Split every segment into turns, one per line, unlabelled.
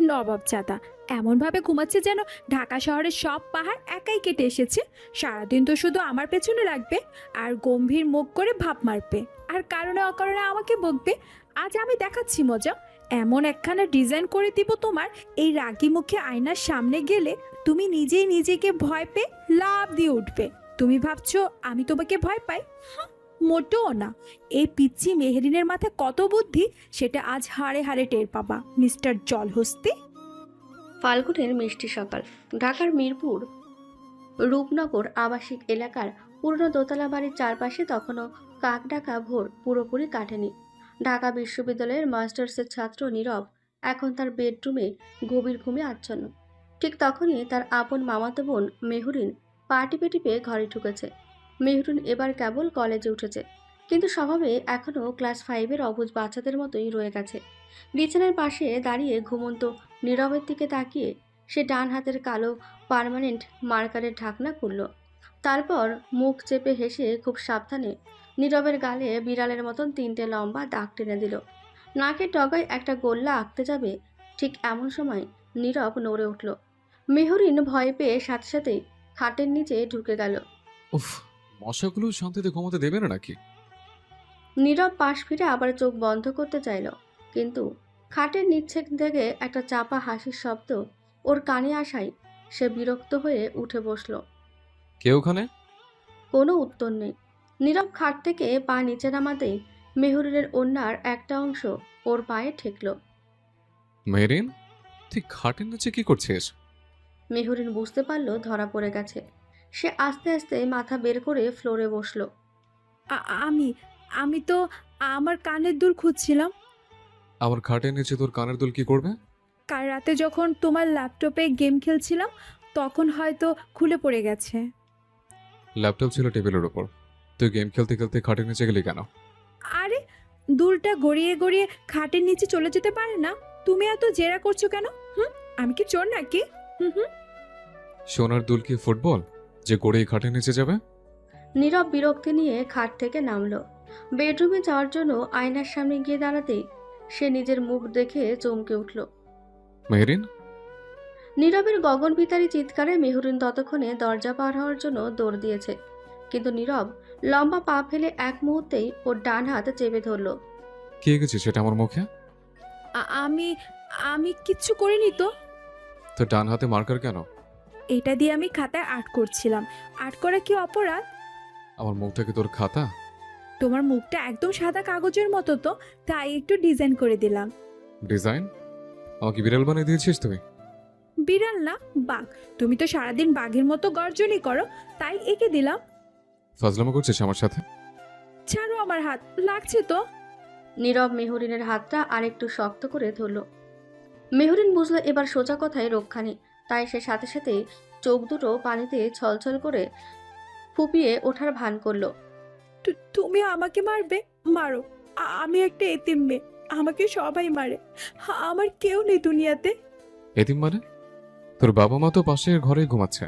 নবাব চাঁদা এমনভাবে ঘুমাচ্ছে যেন ঢাকা শহরের সব পাহাড় একাই কেটে এসেছে। সারাদিন তো শুধু আমার পেছনে লাগবে আর গম্ভীর মুখ করে ভাব মারবে, আর কারণে অকারণে আমাকে বকবে। আজ আমি দেখাচ্ছি মজা। এমন একখানা ডিজাইন করে দিব তোমার, এই রাগী মুখে আয়নার সামনে গেলে তুমি নিজেই নিজেকে ভয় পেয়ে লাফ দিয়ে উঠবে। তুমি ভাবছো আমি তোমাকে ভয় পাই? হাহ, মোটেও না। এই পিচ্ছি মেহেরিনের মাথায় কত বুদ্ধি সেটা আজ হাড়ে হাড়ে টের পাবা, মিস্টার জলহস্তি।
ফাল্গুনের মিষ্টি সকাল। ঢাকার মিরপুর রূপনগর আবাসিক এলাকার পুরনো দোতলা বাড়ির চারপাশে তখনও কাকডাকা ভোর পুরোপুরি কাটেনি। ঢাকা বিশ্ববিদ্যালয়ের মাস্টার্সের ছাত্র নীরব এখন তার বেডরুমে গভীর ঘুমে আচ্ছন্ন। ঠিক তখনই তার আপন মামাতো বোন মেহরিন পা টিপে টিপে ঘরে ঢুকেছে। মেহরিন এবার কেবল কলেজে উঠেছে, কিন্তু স্বভাবে এখনও ক্লাস 5-এর অবুঝ বাচ্চাদের মতোই রয়ে গেছে। বিছানার পাশে দাঁড়িয়ে ঘুমন্ত নীরবের দিকে তাকিয়ে সে ডান হাতের কালো পার্মানেন্ট মার্কারের ঢাকনা খুলল। তারপর মুখ চেপে হেসে খুব সাবধানে নীরবের গালে বিড়ালের মতন 3টে লম্বা দাগ টেনে দিল। নাকের ডগায় একটা গোল্লা আঁকতে যাবে, ঠিক এমন সময় নীরব নড়ে উঠল। মেহরিন ভয় পেয়ে সাথে সাথেই খাটের নিচে ঢুকে গেল।
উফ, মশাগুলো শান্তিতে ঘুমাতে দেবে না নাকি?
নীরব পাশ ফিরে আবার চোখ বন্ধ করতে চাইল, কিন্তু খাটের নিচে থেকে একটা চাপা হাসির শব্দ ওর কানে আসায় সে বিরক্ত হয়ে উঠে বসল।
কে ওখানে?
কোনো উত্তর নেই। নীরব খাট থেকে পা নিচে নামাতেই মেহরিনের ওড়নার একটা অংশ ওর পায়ে ঠেকল।
মেরিন, তুই খাটের নিচে কি করছিস?
মেহরিন বুঝতে পারল ধরা পড়ে গেছে। সে আস্তে আস্তে মাথা বের করে ফ্লোরে বসল।
আমি আমি তো আমার কানের দুল খুঁজছিলাম।
আমার খাটের নিচে তোর কানের দুল কি করবে?
কাল রাতে যখন তোমার ল্যাপটপে গেম খেলছিলাম তখন হয়তো খুলে পড়ে গেছে।
ল্যাপটপ ছিল টেবিলের ওপর, তুই গেম খেলতে খেলতে খাটের নিচে গেলি কেন?
আরে, দুলটা গড়িয়ে গড়িয়ে খাটের নিচে চলে যেতে পারে না? তুমি এত জেরা করছো কেন? হুম, আমি কি চোর নাকি? হুম হুম।
সোনার দুল কি ফুটবল যে গড়িয়ে খাটের নিচে যাবে?
নীরব বিরক্তি নিয়ে খাট থেকে নামলো। বেডরুমে যাওয়ার জন্য আয়নার সামনে গিয়ে দাঁড়াতেই সে নিজের মুখ দেখে চমকে উঠল।
মেহরিন,
নীরবের গগনভিতারী চিৎকারে মেহরিন ততক্ষণে দরজা পার হওয়ার জন্য দৌড় দিয়েছে, কিন্তু নীরব লম্বা পা ফেলে এক মুহূর্তেই ওর ডান হাত চেপে ধরল।
কি এঁকেছিস সেটা আমার মুখে?
আমি আমি কিচ্ছু করিনি তো।
তোর ডান হাতে মার্কার কেন?
এটা দিয়ে আমি খাতায় আর্ট করছিলাম। আর্ট করা কি অপরাধ?
আমার মুখটা কি তোর খাতা?
তোমার মুখটা একদম সাদা কাগজের মতো, তো তাই একটু ডিজাইন করে দিলাম।
ডিজাইন? আমাকে বিড়াল বানিয়ে দিয়েছিস তুই?
বিড়াল না, বাঘ। তুমি তো সারাদিন বাঘের মতো গর্জনই করো, তাই এঁকে দিলাম।
ফাজলামো করছিস আমার সাথে?
ছাড়ো আমার হাত, লাগছে তো।
নীরব মেহরিনের হাতটা আরেকটু শক্ত করে ধরল। মেহরিন বুঝলো এবার সোজা কথায় রক্ষা নেই, তাই সে সাথে সাথে চোখ দুটো পানিতে ছলছল করে ফুপিয়ে ওঠার ভান করলো।
তুমি আমাকে মারবে? মারো। আমি একটা এতিম মেয়ে, আমাকে সবাই মারে। আমার কেউ নেই দুনিয়াতে।
এতিম মানে? তোর বাবা মা তো পাশের ঘরে ঘুমাচ্ছে।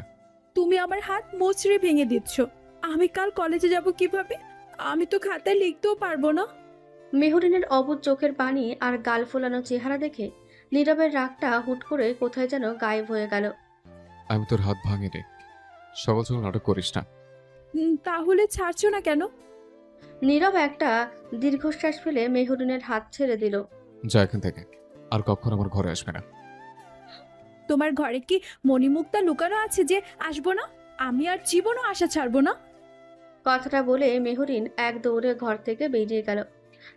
তুমি আমার হাত মোচড়ে ভেঙে দিচ্ছ। আমি কাল কলেজে যাব কিভাবে? আমি তো খাতায় লিখতেও পারবো না।
মেহরিনের অবুঝ চোখের পানি আর গাল ফোলানো চেহারা দেখে নীরবের রাগটা হুট করে কোথায় যেন গায়েব হয়ে গেল।
আমি তোর হাত ভাঙিনি। সকাল সকাল নাটক করিস না।
তাহলে ছাড়ছো না কেন?
নীরব একটা দীর্ঘশ্বাস ফেলে মেহরিনের হাত ছেড়ে দিল।
যা এখান থেকে, আর কখন আমার ঘরে আসবে না।
তোমার ঘরে কি মণিমুক্তা লুকানো আছে যে আসবো না? আমি আর জীবনও আশা ছাড়বো না।
কথাটা বলে মেহরিন এক দৌড়ে ঘর থেকে বেরিয়ে গেল।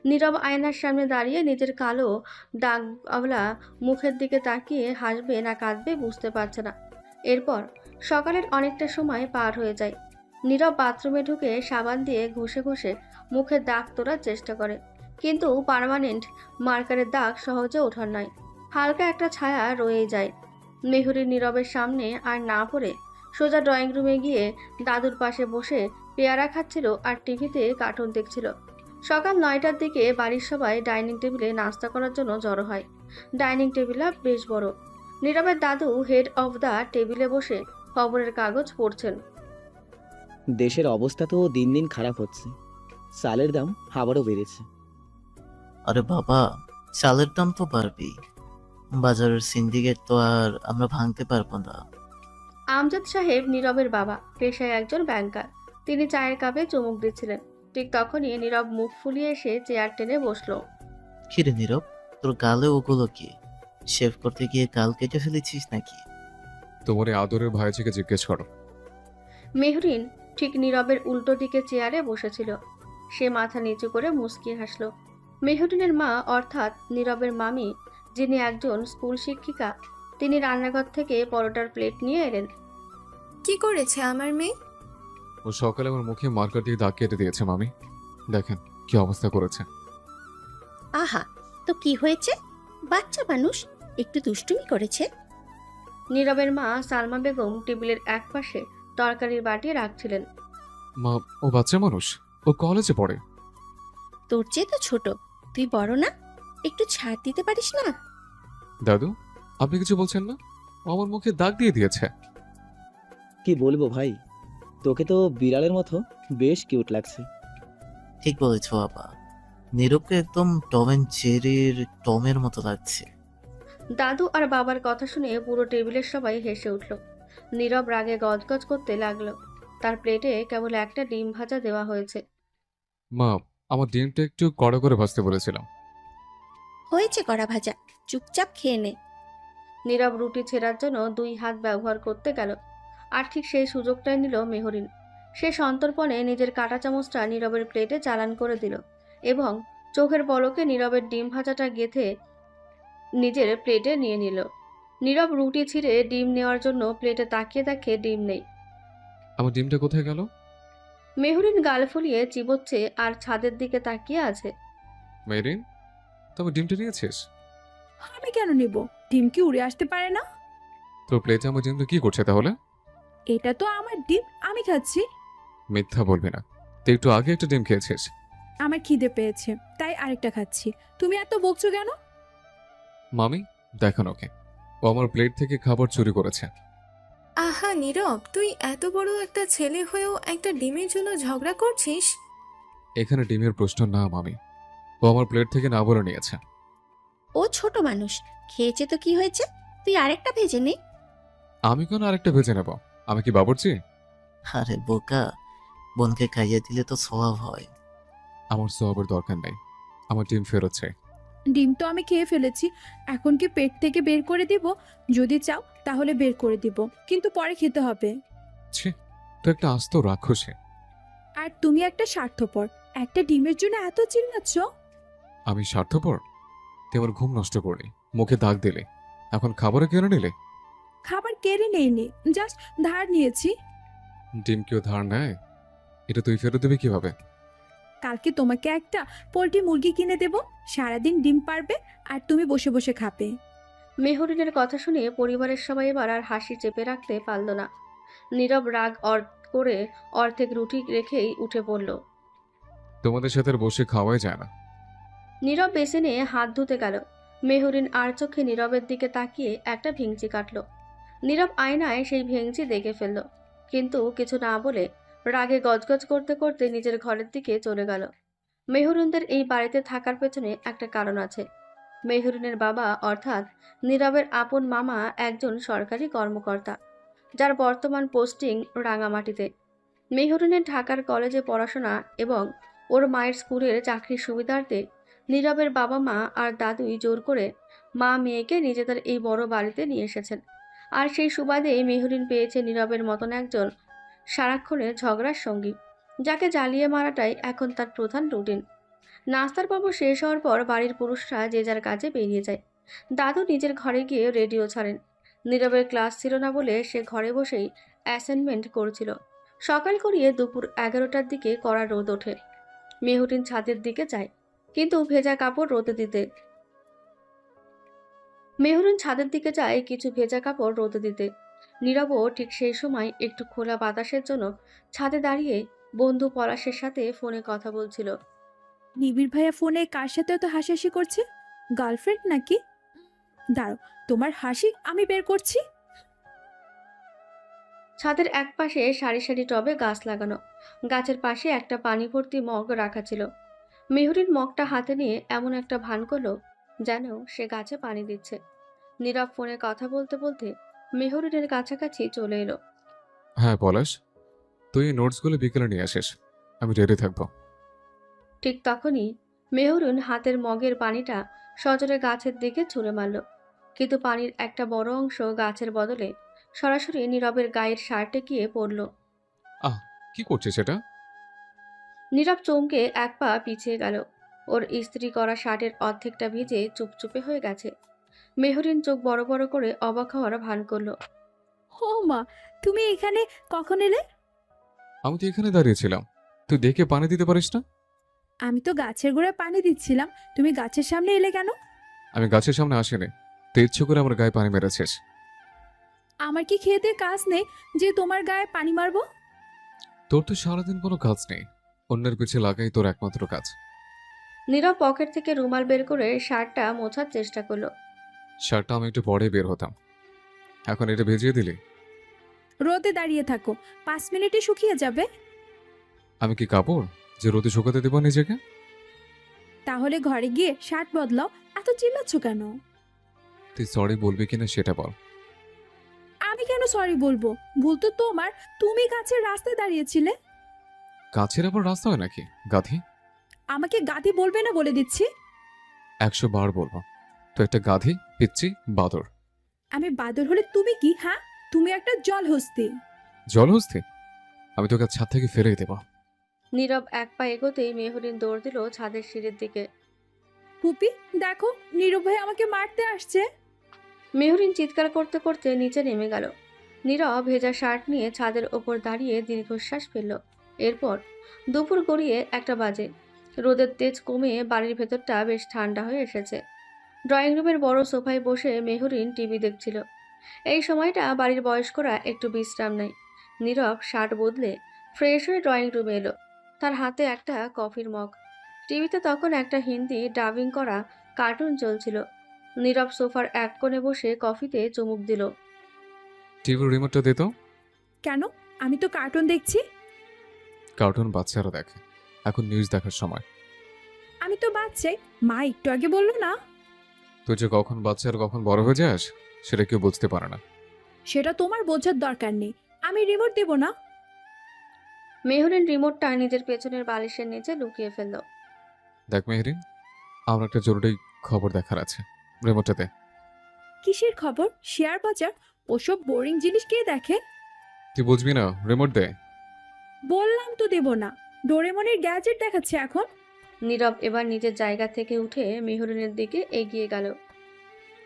নীরব আয়নার সামনে দাঁড়িয়ে নিজের কালো দাগওয়ালা মুখের দিকে তাকিয়ে হাসবে না কাঁদবে বুঝতে পারছে না। এরপর সকালের অনেকটা সময় পার হয়ে যায়। নীরব বাথরুমে ঢুকে সাবান দিয়ে ঘষে ঘষে মুখের দাগ তোলার চেষ্টা করে, কিন্তু পার্মানেন্ট মার্কারের দাগ সহজে ওঠার নয়। হালকা একটা ছায়া রয়েই যায়। মেহরিন নীরবের সামনে আর না পড়ে সোজা ড্রয়িং রুমে গিয়ে দাদুর পাশে বসে পেয়ারা খাচ্ছিল আর টিভিতে কার্টুন দেখছিল। সকাল 9টার দিকে বাড়ির সবাই ডাইনিং টেবিলে নাস্তা করার জন্য জড়ো হয়। ডাইনিং টেবিলটা বেশ বড়। নীরবের দাদু হেড অফ দ্য টেবিলে বসে খবরের কাগজ পড়ছেন।
দেশের অবস্থা তো দিন দিন খারাপ হচ্ছে। চালের দাম আবারও বেড়েছে।
আরে বাবা, চালের দাম তো বাড়বেই। বাজারের সিন্ডিকেট তো আর আমরা ভাঙতে পারবো না।
আমজাদ সাহেব নীরবের বাবা, পেশায় একজন ব্যাংকার। তিনি চায়ের কাপে চুমুক দিচ্ছিলেন। ঠিক তখনই নীরব মুখ ফুলিয়ে এসে চেয়ার টেনে বসলো।
কিরে নীরব, তোর গালে ওগুলো কি? শেভ করতে গিয়ে গাল কেটে ফেলেছিস নাকি?
তোমার এই আদরের ভাইজিকে জিজ্ঞেস করো।
মেহরিন ঠিক নীরবের উল্টো দিকে চেয়ারে বসেছিল। সে মাথা নিচু করে মুচকি হাসল। মেহরিনের মা অর্থাৎ নীরবের মামি, যিনি একজন স্কুল শিক্ষিকা, তিনি রান্নাঘর থেকে পরোটার প্লেট নিয়ে এলেন।
কি করেছে আমার মেয়ে?
ও সকালে আমার মুখে মার্কার দিয়ে দাগ কেটে দিয়েছে মামি। দেখেন কি অবস্থা করেছে।
আহা, তো কি হয়েছে? বাচ্চা মানুষ, একটু দুষ্টুমি করেছে।
নীরবের মা সালমা বেগম টেবিলের একপাশে তরকারির বাটি রাখছিলেন।
মা, ও বাচ্চা মানুষ, ও কলেজে পড়ে।
তোর চেয়ে তো ছোট, তুই বড় না, একটু ছাড় দিতে পারিস না?
দাদু, আপনি কিছু বলছেন না? ও আমার মুখে দাগ দিয়ে দিয়েছে।
কি বলবো ভাই, তোকে তো বিড়ালের মতো বেশ কিউট লাগছে।
ঠিক বলেছো বাবা, নীরবকে একদম টম অ্যান্ড জেরির টমের মতো লাগছে।
দাদু আর বাবার কথা শুনে পুরো টেবিলের সবাই হেসে উঠল। নীরব রাগে গজগজ করতে লাগলো। তার প্লেটে কেবল একটা ডিম ভাজা দেওয়া হয়েছে।
মা, আমার ডিমটা একটু কড়া করে ভাজতে বলেছিলাম।
হয়েছে কড়া ভাজা, চুপচাপ খেয়ে নে।
নীরব রুটি ছেঁড়ার জন্য 2 হাত ব্যবহার করতে গেল, আর ঠিক সেই সুযোগটাই নিল মেহরিন। সে সন্তর্পণে নিজের কাঁটা চামচটা নীরবের প্লেটে চালান করে দিল এবং চোখের পলকে নীরবের ডিম ভাজাটা গেঁথে নিজের প্লেটে নিয়ে নিল। নীরব রুটি ছিঁড়ে ডিম নেওয়ার জন্য প্লেটে তাকিয়ে দেখে ডিম নেই।
আমার ডিমটা কোথায় গেল?
মেহরিন গাল ফুলিয়ে চিবোচ্ছে আর ছাদের দিকে তাকিয়ে আছে।
মেরিন, তবে ডিমটা নিয়েছিস?
আমি কেন নিব? ডিম কি উড়ে আসতে পারে না?
তোর প্লেটে আমার ডিমটা কি করছে তাহলে?
এটা তো আমার ডিম, আমি খাচ্ছি।
মিথ্যা বলবি না, তুই একটু আগে একটা ডিম খেয়েছিস।
আমার খিদে পেয়েছে, তাই আরেকটা খাচ্ছি। তুমি এত বকছো কেন?
মামি, দেখেন ওকে, ও আমার প্লেট থেকে খাবার চুরি করেছে।
আহা নীরব, তুই এত বড় একটা ছেলে হয়েও একটা ডিমের জন্য ঝগড়া করছিস?
এখানে ডিমের প্রশ্ন না মামি, ও আমার প্লেট থেকে না বলে নিয়েছে।
ও ছোট মানুষ, খেয়েছে তো কি হয়েছে, তুই আরেকটা ভেজে নে।
আমি কেন আরেকটা ভেজে নেব? আমি কি বাবুর্চি?
আরে বোকা, বোনকে খাইয়ে দিলে তো স্বভাব হয়।
আমার সবের দরকার নেই, আমার ডিম ফেরত চাই।
ডিম তো আমি খেয়ে ফেলেছি, এখন কি পেট থেকে বের করে দিব? যদি চাও তাহলে বের করে দিব, কিন্তু পরে খেতে হবে।
ছি, তো একটা আস্ত রাক্ষসে।
আর তুমি একটা স্বার্থপর, একটা ডিমের জন্য এত চিল্লাচ্ছ।
আমি স্বার্থপর? তুই আমার ঘুম নষ্ট করলি, মুখে দাগ দিলে, এখন খাবারও কেড়ে নিলে।
খাবার কেড়ে নেইনি, জাস্ট ধার নিয়েছি।
ডিম কেউ ধার নেয়? এটা তুই ফেরত দিবি কিভাবে?
কালকে তোমাকে একটা পোল্ট্রি মুরগি কিনে দেব, সারাদিন ডিম পারবে আর তুমি বসে বসে খাবে।
মেহরিনের কথা শুনে পরিবারের সবাই এবার আর হাসি চেপে রাখতে পারল না। নীরব রাগ করে অর্ধেক রুটি রেখেই উঠে পড়ল।
তোমাদের সাথে আর বসে খাওয়াই যায় না।
নীরব বেসিনে হাত ধুতে গেল। মেহরিন আর চোখে নীরবের দিকে তাকিয়ে একটা ভেঙচি কাটল। নীরব আয়নায় সেই ভেঙচি দেখে ফেলল, কিন্তু কিছু না বলে রাগে গজগজ করতে করতে নিজের ঘরের দিকে চলে গেল। মেহরিনদের এই বাড়িতে থাকার পেছনে একটা কারণ আছে। মেহরিনের বাবা অর্থাৎ নীরবের আপন মামা একজন সরকারি কর্মকর্তা, যার বর্তমান পোস্টিং রাঙামাটিতে। মেহরিনের ঢাকার কলেজে পড়াশোনা এবং ওর মায়ের স্কুলের চাকরির সুবিধার্থে নীরবের বাবা মা আর দাদুই জোর করে মা মেয়েকে নিজেদের এই বড় বাড়িতে নিয়ে এসেছেন। আর সেই সুবাদে মেহরিন পেয়েছে নীরবের মতন একজন সারাক্ষণের ঝগড়ার সঙ্গী, যাকে জ্বালিয়ে মারাটাই এখন তার প্রধান রুটিন। নাস্তার পর্ব শেষ হওয়ার পর বাড়ির পুরুষরা যে যার কাজে বেরিয়ে যায়। দাদু নিজের ঘরে গিয়ে রেডিও ছাড়েন। নীরবের ক্লাস ছিল না বলে সে ঘরে বসেই অ্যাসাইনমেন্ট করছিল। সকাল করিয়ে দুপুর 11টার দিকে কড়া রোদ ওঠে। মেহরিন ছাদের দিকে যায়, কিন্তু ভেজা কাপড় রোদে দিতে। মেহরিন ছাদের দিকে যায় কিছু ভেজা কাপড় রোদে দিতে। নীরবও ঠিক সেই সময় একটু খোলা বাতাসের জন্য ছাদে দাঁড়িয়ে বন্ধু পলাশের সাথে ফোনে কথা বলছিল।
নিবিড় ভাইয়া ফোনে কার সাথে তো হাসাহাসি করছে? গার্লফ্রেন্ড নাকি? দাঁড়ো, তোমার হাসি আমি বের করছি।
ছাদের এক পাশে সারি সারি টবে গাছ লাগানো। গাছের পাশে একটা পানি ভর্তি মগ রাখা ছিল। মেহরিন মগটা হাতে নিয়ে এমন একটা ভান করলো যেন সে গাছে পানি দিচ্ছে। নীরব ফোনে কথা বলতে বলতে মেহরিনের কাছাকাছি চলে এলো।
হ্যাঁ পলাশ, তুই এই নোটসগুলো বিকেলে নিয়ে আসিস, আমি রেডি থাকবো।
ঠিক তখনই মেহরুন হাতের মগের পানিটা সজোরে গাছের দিকে ছুঁড়ে মারল, কিন্তু পানির একটা বড় অংশ গাছের বদলে সরাসরি নীরবের গায়ের শার্টে গিয়ে পড়ল।
আহ, কি করছিস এটা?
নীরব চমকে এক পা পিছিয়ে গেল। ওর ইস্ত্রি করা শার্টের অর্ধেকটা ভিজে চুপচুপে হয়ে গেছে। মেহরিন চোখ বড় বড় করে অবাক হওয়ার ভান করলো।
ও মা, তুমি এখানে কখন এলে?
আমি তো এখানে দাঁড়িয়েছিলাম, তুই দেখে পানি দিতে পারিস না?
আমি তো গাছের গোড়ায় পানি দিচ্ছিলাম, তুমি গাছের সামনে এলে কেন?
আমি গাছের সামনে আসিনি, তুই ইচ্ছে করে আমার গায়ে পানি মেরেছিস।
আমার কি খেতে কাজ নেই যে তোমার গায়ে পানি মারবো?
তোর তো সারাদিন কোনো কাজ নেই, অন্যের পিছে লাগাই তোর একমাত্র কাজ।
নীরব পকেট থেকে রুমাল বের করে শার্টটা মোছার চেষ্টা করলো।
শার্টটা আমি একটু পরে বের হতাম, এখন এটা ভিজিয়ে দিলি।
রোদে দাঁড়িয়ে থাকো, 5 মিনিটে শুকিয়ে যাবে।
আমি কি কাপড় যে রোদে শুকাতে দেবো নিজেকে?
তাহলে ঘরে গিয়ে শার্ট বদলাও, এত চিল্লাচ্ছ কেন?
তুই সরি বলবি কিনা সেটা বল।
আমি কেন সরি বলবো? ভুল তো তোমার, তুমি গাছের রাস্তায় দাঁড়িয়েছিলে।
গাছের আবার রাস্তা হয় নাকি গাধি?
আমাকে গাধি বলবে না বলে দিচ্ছি।
100 বার বলবো, তো একটা গাধি, পিচ্ছি, বাদর।
আমি বাদর হলে তুমি কি? হ্যাঁ, তুমি একটা জলহস্তি।
জলহস্তি? আমি তোকে ছাদ থেকে ফেলেই দেবো।
নীরব এক পা এগোতেই মেহরিন দৌড় দিল ছাদের সিঁড়ির দিকে।
পুপি, দেখো, নীরব ভাই আমাকে মারতে আসছে।
মেহরিন চিৎকার করতে করতে নিচে নেমে গেল। নীরব ভেজা শার্ট নিয়ে ছাদের ওপর দাঁড়িয়ে দীর্ঘশ্বাস ফেলল। এরপর দুপুর গড়িয়ে 1টা বাজে। রোদের তেজ কমে বাড়ির ভেতরটা বেশ ঠান্ডা হয়ে এসেছে। ড্রয়িং রুমের বড় সোফায় বসে মেহরিন টিভি দেখছিল। এই সময়টা বাড়ির বয়স্করা একটু বিশ্রাম নেয়। নীরব শার্ট বদলে ফ্রেশ হয়ে ড্রয়িং রুমে এলো। তার হাতে একটা কফির মগ। টিভিতে তখন একটা হিন্দি ডাবিং করা কার্টুন চলছিল। নীরব সোফার এক কোণে বসে কফিতে চুমুক দিল।
টিভির রিমোটটা দে তো।
কেন? আমি তো কার্টুন দেখছি।
কার্টুন বাচ্চারা দেখে, এখন নিউজ দেখার সময়।
আমি তো বাচ্চাই, মা একটু আগে বললো না।
তুই যে কখন বাচ্চা আর কখন বড় হয়ে যাস সেটা কেউ বুঝতে পারে না।
সেটা তোমার বোঝার দরকার নেই, আমি রিমোট দেব না।
মেহরিন রিমোটটা নিজের পেছনের বালিশের নিচে লুকিয়ে ফেলল।
দেখ মেহরিন, আমার একটা জরুরি খবর দেখার আছে, রিমোটটা দে।
কিসের খবর? শেয়ার বাজার? ওসব বোরিং জিনিস কে দেখে?
তুই বুঝবি না, রিমোট দে।
বললাম তো দেব না। ডোরেমনের গ্যাজেট দেখাচ্ছে এখন।
নীরব এবার নিজের জায়গা থেকে উঠে মেহরিনের দিকে এগিয়ে গেল।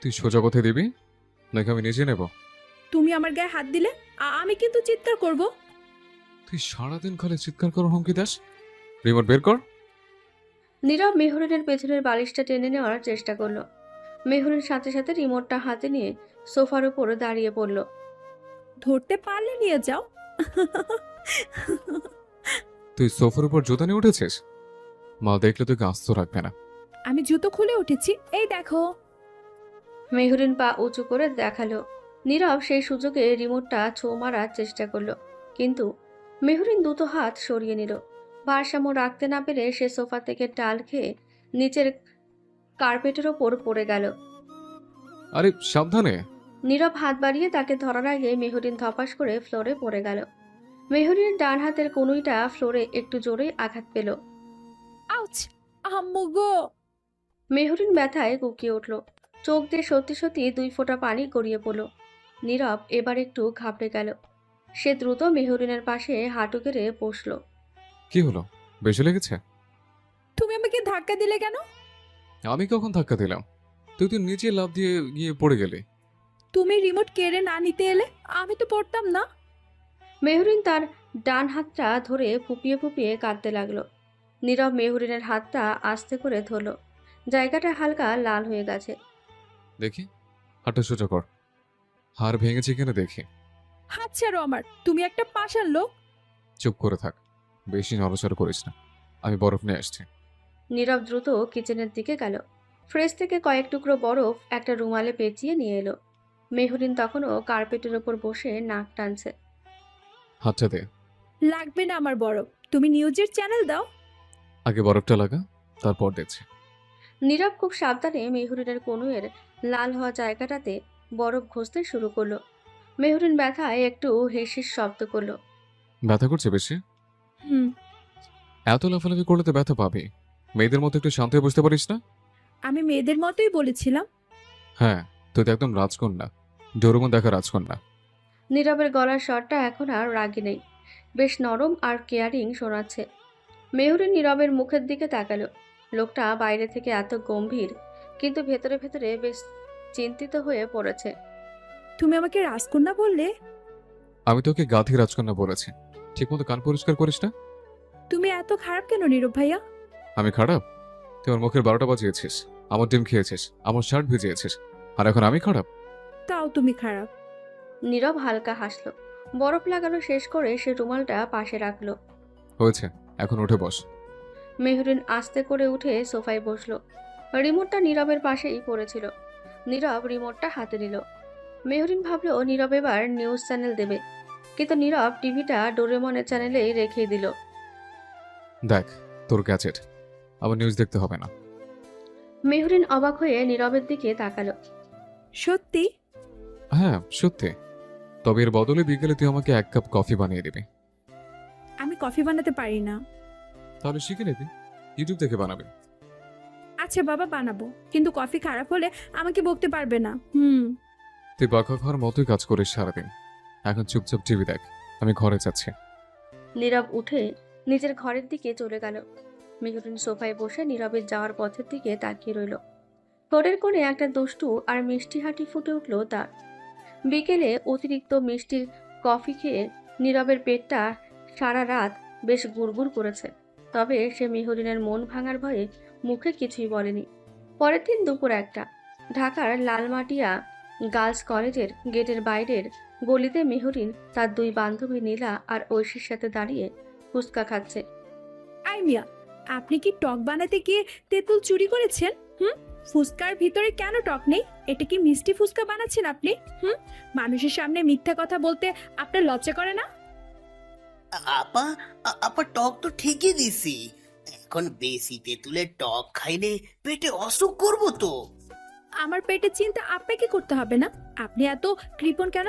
তুই সোজা কোথায় দিবি নাকি আমি নিজে নেব?
তুমি আমার গায়ে হাত দিলে আমি কিন্তু চিৎকার করব।
তুই সারাদিন খালি চিৎকার করার হুমকি দাস, রিমোট বের কর।
নীরব মেহরিনের পেছনের বালিশটা টেনে নেওয়ার চেষ্টা করলো। মেহরিন সাথে সাথে রিমোটটা হাতে নিয়ে সোফার উপর দাঁড়িয়ে পড়ল।
ধরতে পারলে নিয়ে যাও।
তুই সোফার উপর জুতা নিয়ে উঠেছিস, মা দেখলে তোকে আস্ত রাখবে না।
আমি জুতো খুলে উঠেছি, এই দেখো।
মেহরিন পা উঁচু করে দেখালো। নীরব সেই সুযোগে রিমোটটা ছো মারার চেষ্টা করলো, কিন্তু মেহরিন দুটো হাত সরিয়ে নিল। ভারসাম্য রাখতে না পেরে সে সোফা থেকে টাল খেয়ে নিচের কার্পেটের ওপর পড়ে গেল।
আরে সাবধানে।
নীরব হাত বাড়িয়ে তাকে ধরার আগে মেহরিন ধপাস করে ফ্লোরে পড়ে গেল। মেহরিনের ডান হাতের কনুইটা ফ্লোরে একটু জোরেই আঘাত পেল।
আউচ! আম্মু গো!
মেহরিন ব্যথায় কুকিয়ে উঠল। চোখ দিয়ে সত্যি সত্যি 2 ফোঁটা পানি গড়িয়ে পড়ল। নীরব এবার একটু ঘাবড়ে গেল। সে দ্রুত মেহরিনের পাশে হাঁটু গেড়ে বসল।
কি হলো, বেশি লেগেছে?
তুমি আমাকে ধাক্কা দিলে কেন?
আমি কখন ধাক্কা দিলাম? তুই তো নিচে লাফ দিয়ে গিয়ে পড়ে গেলি।
তুমি রিমোট কেড়ে না নিতে এলে আমি তো পড়তাম না।
মেহরিন তার ডান হাতটা ধরে ফুপিয়ে ফুপিয়ে কাঁদতে লাগলো। নীরব মেহরিনের হাতটা আস্তে করে ধরল। জায়গাটা হালকা লাল হয়ে গেছে।
দেখি, হাঁটা সোজা কর। হাড় ভেঙেছে কিনা দেখি।
হাত ছাড়ো আমার, তুমি একটা পাষাণ লোক।
চুপ করে থাক, বেশি নড়াচড়া করিস না, আমি বরফ নিয়ে আসছি।
নীরব দ্রুত কিচেনের দিকে গেল। ফ্রিজ থেকে কয়েক টুকরো বরফ একটা রুমালে পেঁচিয়ে নিয়ে এলো। মেহরিন তখনও কার্পেটের ওপর বসে নাক টানছে।
হাতটা দে।
লাগবে না আমার বরফ, তুমি নিউজের চ্যানেল দাও।
আগে বরফটা লাগা, তারপর দেখছি।
নীরব খুব সাবধানে মেহরিনের কনুইয়ের লাল হওয়া জায়গাটাতে বরফ ঘষতে শুরু করলো। মেহরিন ব্যথায় একটু হিসিস শব্দ করলো।
ব্যথা করছে বেশি?
হুম।
এত লাফালাফি করলে তো ব্যথা পাবে। মেয়েদের মতো একটু শান্ত হয়ে বসতে পারিস না?
আমি মেয়েদের মতোই বলেছিলাম।
হ্যাঁ, তুই তো একদম রাজকন্যা, ডোরেমন দেখা রাজকন্যা।
নীরবের গলার স্বরটা এখন আর রাগী নেই, বেশ নরম আর কেয়ারিং শোনাচ্ছে। মেহরিন নীরবের মুখের দিকে তাকালো। লোকটা বাইরে থেকে এত গম্ভীর, কিন্তু ভেতরে ভেতরে বেশ চিন্তিত হয়ে পড়েছে।
তুমি আমাকে রাজকন্যা বললে?
আমি তোকে গাধি রাজকন্যা বলেছি। ঠিকমতো কান পরিষ্কার করিস না?
তুমি এত খারাপ কেন নীরব ভাইয়া?
আমি খারাপ? তুই আমার মুখের 12টা বাজিয়েছিস, আমার ডিম খেয়েছিস, আমার শার্ট ভিজিয়েছিস, আর এখন আমি খারাপ?
তাও তুমি খারাপ।
নীরব হালকা হাসলো। বরফ লাগানো শেষ করে সে রুমালটা পাশে রাখলো।
হয়েছে, এখন উঠে বস।
মেহরিন আস্তে করে উঠে সোফায় বসলো। রিমোটটা নীরবের পাশেই পড়েছিল। নীরব রিমোটটা হাতে নিল। মেহরিন ভাবলো নীরব এবার নিউজ চ্যানেল দেবে, কিন্তু নীরব টিভিটা ডোরেমনের চ্যানেলেই রেখে দিল।
দেখ তোর গ্যাজেট, আবার নিউজ দেখতে হবে না।
মেহরিন অবাক হয়ে নীরবের দিকে তাকালো।
সত্যি?
হ্যাঁ সত্যি। তবে এর বদলে বিকেলে তুই আমাকে 1 কাপ কফি বানিয়ে দিবি।
আমি কফি বানাতে পারি না।
তাহলে শিখে নিবি, ইউটিউব থেকে বানাবি।
আচ্ছা বাবা, বানাবো, কিন্তু কফি খারাপ হলে আমাকে বকতে পারবে না।
তুই বাঁকা খাওয়ার মতোই কাজ করিস সারাদিন। এখন চুপচাপ টিভি দেখ, আমি ঘরে যাচ্ছি।
নীরব উঠে নিজের ঘরের দিকে চলে গেল। মেহরিন সোফায় বসে নীরবের যাওয়ার পথের দিকে তাকিয়ে রইল। ঠোঁটের কোণে একটা দুষ্টু আর মিষ্টি হাঁটি ফুটে উঠল তার। বিকেলে অতিরিক্ত মিষ্টির কফি খেয়ে নীরবের পেটটা সারা রাত বেশ গুড়গুড় করেছে। তবে সে মেহরিনের মন ভাঙার ভয়ে মুখে কিছুই বলেনি। পরের দিন দুপুর 1টা, ঢাকার লালমাটিয়া গার্লস কলেজের গেটের বাইরের গলিতে মেহরিন তার 2 বান্ধবী নীলা আর ঐশীর সাথে দাঁড়িয়ে ফুচকা খাচ্ছে।
আই মিয়া, আপনি কি টক বানাতে গিয়ে তেঁতুল চুরি করেছেন? ফুচকার ভিতরে কেন টক নেই? এটা কি মিষ্টি ফুচকা বানাচ্ছেন আপনি? মানুষের সামনে মিথ্যা কথা বলতে আপনার লজ্জা করে না?
আপা আপা টক তো ঠিকই দিছি। এখন বেশি তেঁতুলের টক খাইলে পেটে অসুখ করবো তো।
আমার পেটের চিন্তা আপনাকে করতে হবে না। আপনি এত কৃপণ কেন?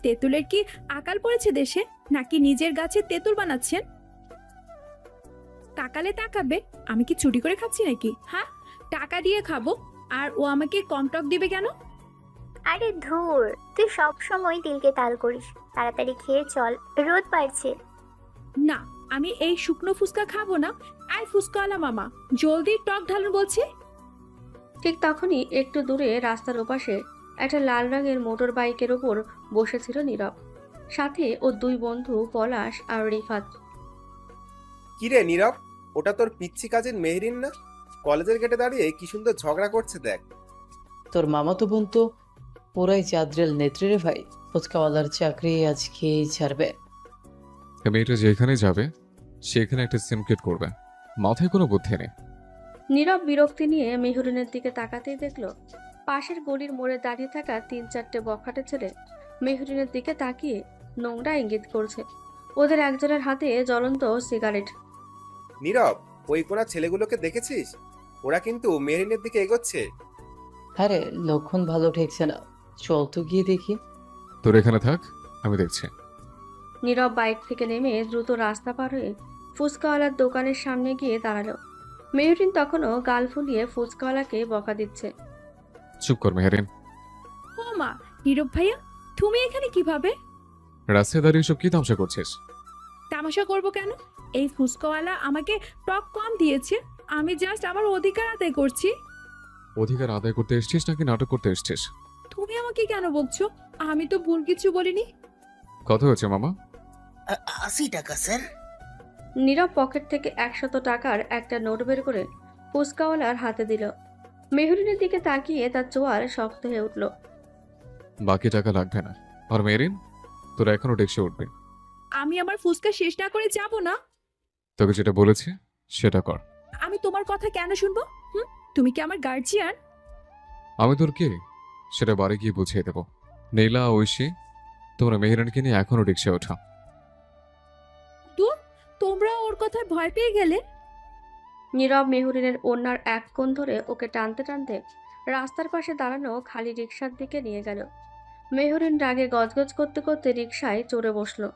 তেঁতুলের কি আকাল পড়েছে দেশে, নাকি নিজের গাছে তেঁতুল বানাচ্ছেন? তাকালে তাকাবে, আমি কি চুরি করে খাচ্ছি নাকি? হ্যাঁ, টাকা দিয়ে খাবো, আর ও আমাকে কম টক দিবে কেন?
আরে ধুর, তুই সব সময় দিলকে তাল করিস। তাড়াতাড়ি খেয়ে চল, রোদ বাড়ছে।
না, আমি এই শুকনো ফুচকা খাবো না। আই ফুচকাওয়ালা মামা, জলদি টক ঢালুন বলছি।
ঠিক তখনই একটু দূরে রাস্তার ওপাশে একটা লাল রঙের মোটর বাইকের ওপর বসেছিল নীরব, সাথে ওর 2 বন্ধু পলাশ আর রিফাত।
কিরে নীরব, ওটা তোর পিচ্ছি কাজিন মেহরিন না? কলেজের গেটে দাঁড়িয়ে কি সুন্দর ঝগড়া করছে দেখ।
তোর মামাতো বোন তো পুরাই চাঁদরেল নেত্রী রে ভাই। ফুচকাওয়ালার চাকরি আজ খেয়েই ছাড়বে।
মেয়েটা যেখানে যাবে সেখানে একটা সিমকেট করবে, মাথায় কোনো বুদ্ধি নেই।
নীরব বিরক্তি নিয়ে মেহরিনের দিকে তাকাতেই দেখলো পাশের গলির মোড়ে দাঁড়িয়ে থাকা 3-4টে বখাটে ছেলে মেহরিনের দিকে তাকিয়ে নোংরা ইঙ্গিত করছে। ওদের একজনের হাতে জ্বলন্ত সিগারেট।
নীরব, ওই কোনা ছেলেগুলোকে দেখেছিস? ওরা কিন্তু মেহরিনের দিকে এগোচ্ছে।
হ্যাঁ রে, লক্ষণ ভালো ঠেকছে না। চল তো গিয়ে দেখি।
তোর এখানে থাক, আমি দেখছি।
নীরব বাইক থেকে নেমে দ্রুত রাস্তা পার হয়ে ফুচকাওয়ালার দোকানের সামনে গিয়ে দাঁড়ালো। মেহরিন তখনও গাল ফুলিয়ে ফুচকাওয়ালাকে বকা দিচ্ছে।
চুপ কর মেহরিন।
ও মা, নীরব ভাইয়া, তুমি এখানে কিভাবে?
রাস্তায় দাঁড়িয়ে সব কি তামসা করছিস?
তামাশা করব কেন? এই ফুচকাওয়ালা আমাকে টক কম দিয়েছে, আমি জাস্ট আমার অধিকার আদায় করছি।
অধিকার আদায় করতে এসছিস নাকি নাটক করতে এসছিস?
তুমি আমাকে কেন বলছো? আমি তো ভুল কিছু বলিনি।
কত হয়েছে মামা?
80 টাকা স্যার।
নীরব পকেট থেকে 100 টাকার একটা নোট বের করে ফুচকাওয়ালার হাতে দিল। মেহরিনের দিকে তাকিয়ে তার চোয়াল শক্ত হয়ে উঠল।
বাকি টাকা লাগবে না। আর মেহরিন, তোরা এখনো ডেস্কে উঠবে।
আমি আমার ফুচকা শেষ না করে যাব না।
তোকে যেটা বলেছি সেটা কর।
আমি তোমার কথা কেন শুনবো? তুমি কি আমার গার্জিয়ান?
আমি তোর কে সেটা বাড়ি গিয়ে বুঝিয়ে দেবো। নীলা, ঐশী, তোমরা মেহরিনকে নিয়ে এখনো রিক্সা ওঠা।
তোমরা ওর কথায় ভয় পেয়ে গেলে?
নীরব মেহরিনের ওড়নার এক কোণ ধরে ওকে টানতে টানতে রাস্তার পাশে দাঁড়ানো খালি রিকশার দিকে নিয়ে গেল। মেহরিন রাগে গজগজ করতে করতে রিকশায় চড়ে বসলো।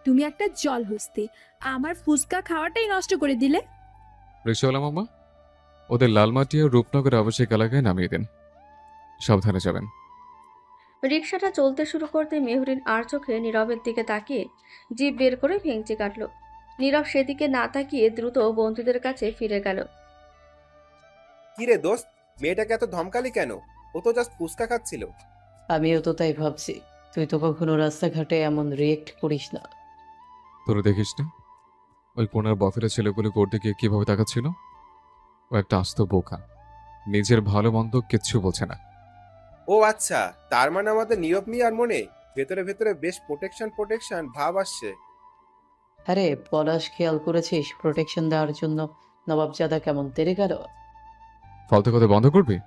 তুমি একটা জল হস্তি, আমার ফুচকা খাওয়াটাই নষ্ট করে দিলে।
রিক্সাওয়ালা মামা, ওদের লালমাটি ও রূপনগর আবাসিক এলাকায় নামিয়ে দিন। সাবধানে যাবেন।
রিকশাটা চলতে শুরু করতে মেহরিন আর চোখে নীরবের দিকে তাকিয়ে জিভ বের করে ভেঙচি কাটল। নীরব সেদিকে না তাকিয়ে দ্রুত বন্ধুদের কাছে ফিরে গেল।
কিরে দোস্ত, মেয়েটাকে এত ধমকালি কেন? ও তো জাস্ট ফুচকা খাচ্ছিল।
আমিও তো তাই ভাবছি। তুই তো কখনো রাস্তাঘাটে এমন রিয়েক্ট করিস না।
তোরা দেখিস না ওই কোনার বফের ছেলেগুলো করতে গিয়ে কিভাবে তাকাচ্ছিল? ও একটা আস্ত বোকা, নিজের ভালো মন্দ কিচ্ছু বোঝে না।
ও আচ্ছা, তার মানে আমাদের নীরব মিয়ার মনে ভেতরে ভেতরে বেশ প্রোটেকশন ভাব আসছে।
আরে পলাশ, খেয়াল করেছিস প্রোটেকশন দেওয়ার জন্য নবাবজাদা কেমন তেড়ে গেল?
ফালতু কথা বন্ধ করবি?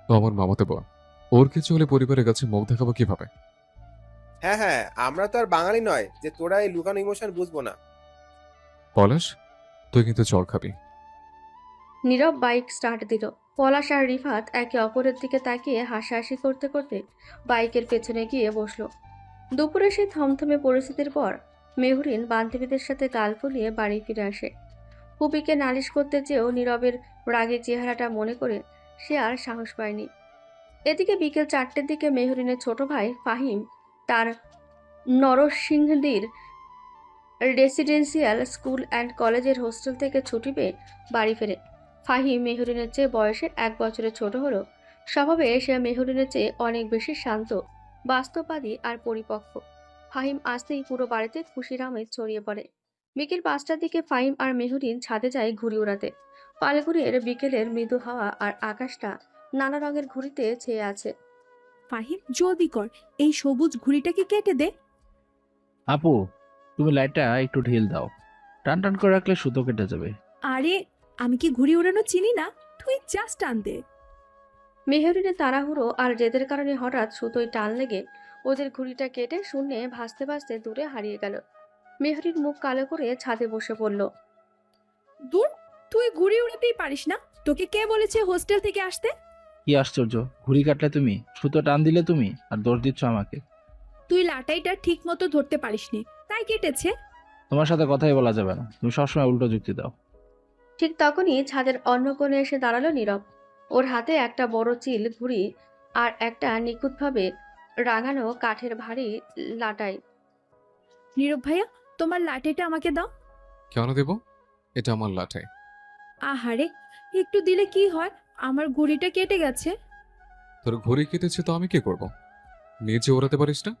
ও আমার মামাতে বোন, ওর কিছু হলে পরিবারের কাছে মুখ দেখাবো কিভাবে?
হ্যাঁ, আমরা তো আর বাঙালি নয় যে তোরা এই লুকানো ইমোশন বুঝবো না।
পলাশ, তুই কিন্তু চড় খাবি।
নীরব বাইক স্টার্ট দিল। পলাশ আর রিফাত একে অপরের দিকে তাকিয়ে হাসাহাসি করতে করতে বাইকের পেছনে গিয়ে বসলো। দুপুরে সেই থমথমে পরিস্থিতির পর মেহরিন বান্ধবীদের সাথে গাল ফুলিয়ে বাড়ি ফিরে আসে। পুপিকে নালিশ করতে চেয়েও নীরবের রাগী চেহারাটা মনে করে সে আর সাহস পায়নি। এদিকে বিকেল 4টের দিকে মেহরিনের ছোট ভাই ফাহিম তার নরসিংদীর রেসিডেন্সিয়াল স্কুল অ্যান্ড কলেজের হোস্টেল থেকে ছুটি পেয়ে বাড়ি ফেরে। ফাহিম মেহরিনের চেয়ে বয়সে 1 বছরের ছোট হলেও স্বভাবে সে মেহরিনের চেয়ে অনেক বেশি শান্ত, বাস্তববাদী আর পরিপক্ব। ফাহিম আসতেই পুরো বাড়িতে খুশির আমেজ ছড়িয়ে পড়ে। বিকেল 5টার দিকে ফাহিম আর মেহরিন ছাদে যায় ঘুড়ি উড়াতে। ফাল্গুনের বিকেলের মৃদু হাওয়া আর আকাশটা নানা রঙের ঘুড়িতে ছেয়ে আছে।
ফাহিম জলদি কর, এই সবুজ ঘুড়িটাকে কেটে দে।
আপু, তুমি লাইটটা একটু ঢিল দাও, টান টান করে রাখলে সুতো কেটে যাবে।
আরে আমি কি ঘুড়ি উড়ানো চিনি না? তুই জাস্ট টান দে।
মেহরিনের তাড়াহুড়ো আর জেদের কারণে হঠাৎ সুতোয় টান লেগে ওদের ঘুড়িটা কেটে শূন্যে ভাসতে ভাসতে দূরে হারিয়ে গেল। মেহরিন মুখ কালো করে ছাদে বসে পড়ল।
দূর, তুই ঘুড়ি উড়াতেই পারিস না? তোকে কে বলেছে হোস্টেল থেকে আসতে?
কি আশ্চর্য, ঘুড়ি কাটলে তুমি, সুতো টান দিলে তুমি, আর দোষ দিচ্ছ আমাকে।
তুই লাটাইটা ঠিক মতো ধরতে পারিসনি, তাই কেটেছে।
তোমার সাথে কথাই বলা যাবে না, তুমি সবসময় উল্টো যুক্তি দাও।
ঠিক তখনই ছাদের অন্য কোণে এসে দাঁড়ালো নীরব। ওর হাতে একটা বড় চিল ঘুড়ি আর একটা নিখুঁতভাবে রাঙানো কাঠের ভারী লাটাই।
নীরব ভাইয়া, তোমার লাঠিটা আমাকে দাও।
কেন দেব? এটা আমার লাঠাই।
আহারে, একটু দিলে কি হয়, আমার ঘুড়িটা কেটে গেছে।
তোর ঘড়ি কেটেছে তো আমি কি করব? নিজে ওড়াতে পারিস না?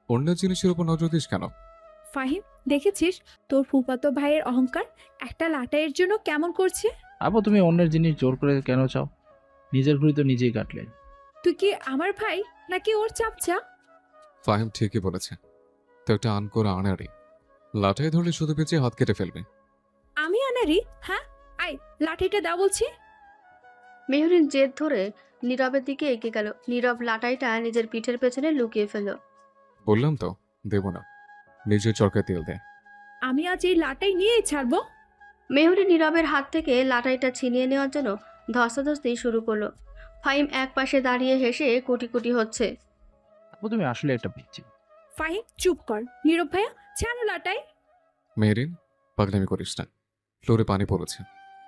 অন্য জিনিসের উপর নজর দিস কেন?
ফাহিম, দেখেছিস তোর ফুফাতো ভাইয়ের অহংকার একটা লাটাইয়ের জন্য কেমন করছে?
আপু, তুমি অন্যের জিনিস জোর করে কেন চাও? নিজের ঘুড়ি তো নিজেই কাটলে।
তুই কি আমার ভাই নাকি ওর চাপচা?
ফাহিম ঠিকই বলেছে, তো একটা আনকোরা আনাড়ি, লাঠাই ধরলে শুধু পেঁচিয়ে হাত কেটে ফেলবে।
আমি আনারি? হ্যাঁ, আয় লাঠিটা দাও বলছি।
মেহরিন জেদ ধরে নীরবের দিকে এগিয়ে গেল। নীরব লাটাইটা নিজের পিঠের পেছনে লুকিয়ে ফেলল।
বললাম তো দেব না, নিজের চরকায় তেল দে।
আমি আজ এই লাটাই নিয়েই ছাড়বো।
মেহরিন নীরবের হাত থেকে লাটাইটা ছিনিয়ে নেওয়ার জন্য ধস্তাধস্তি শুরু করলো। ফাহিম এক পাশে দাঁড়িয়ে হেসে কুটি কুটি হচ্ছে।
আপু, তুমি আসলে একটা পিচ্ছি।
ফাহিম চুপ কর। নীরব ভাইয়া ছাড়ো লাটাই।
মেহরিন, পাগলামি করিস না, ফ্লোরে পানি পড়েছে,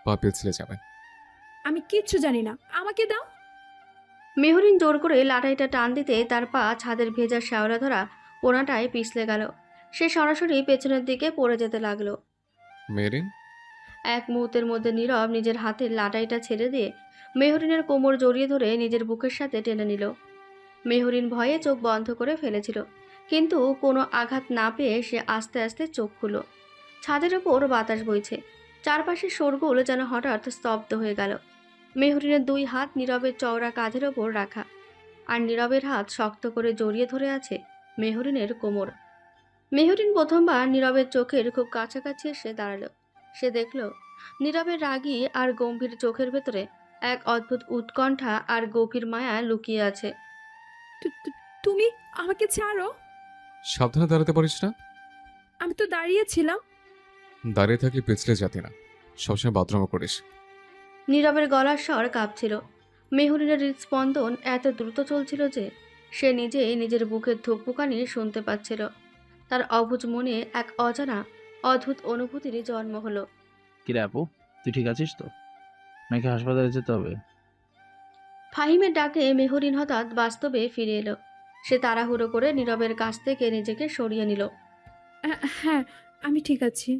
পা পিছলে যাবে।
আমি কিচ্ছু জানি না, আমাকে দাও।
মেহরিন জোর করে লাটাইটা টান দিতে তার পা ছাদের ভেজা শ্যাওলা ধরা কোনাটায় পিছলে গেল। সে সরাসরি পেছনের দিকে পড়ে যেতে লাগলো।
মেহরিন,
এক মুহূর্তের মধ্যে নীরব নিজের হাতের লাটাইটা ছেড়ে দিয়ে মেহরিনের কোমর জড়িয়ে ধরে নিজের বুকের সাথে টেনে নিল। মেহরিন ভয়ে চোখ বন্ধ করে ফেলেছিল, কিন্তু কোনো আঘাত না পেয়ে সে আস্তে আস্তে চোখ খুলো। ছাদের ওপর বাতাস বইছে, চারপাশে শোরগোল যেন হঠাৎ স্তব্ধ হয়ে গেল। মেহরিনের 2 হাত নীরবের চওড়া কাঁধের ওপর রাখা, আর নীরবের হাত শক্ত করে জড়িয়ে ধরে আছে মেহরিনের কোমর। মেহরিন প্রথমবার নীরবের চোখের খুব কাছাকাছি এসে দাঁড়ালো। সে দেখল নীরবের রাগী আর গম্ভীর চোখের ভেতরে এক অদ্ভুত উৎকণ্ঠা আর গভীর মায়া লুকিয়ে আছে।
তুমি আমাকে ছাড়ো।
সাবধানে দাঁড়াতে পারিস না?
আমি তো দাঁড়িয়েছিলাম।
দাঁড়িয়ে থাকলে পিছলে যাতি না, সবসময় বাথরুমে করিস।
নীরবের গলার স্বর কাঁপছিল। মেহরিনের হৃদস্পন্দন এত দ্রুত চলছিল যে সে নিজেই নিজের বুকের ধুকপুকানি শুনতে পাচ্ছিল। তার অবুঝ মনে এক অজানা অদ্ভুত অনুভূতির জন্ম হলো।
কিরে আপু, তুই ঠিক আছিস তো, নাকি হাসপাতালে যেতে হবে?
ফাহিমের ডাকে মেহরিন হঠাৎ বাস্তবে ফিরে এলো। সে তাড়াহুড়ো করে নীরবের কাছ থেকে নিজেকে সরিয়ে নিল।
হ্যাঁ, আমি ঠিক আছি।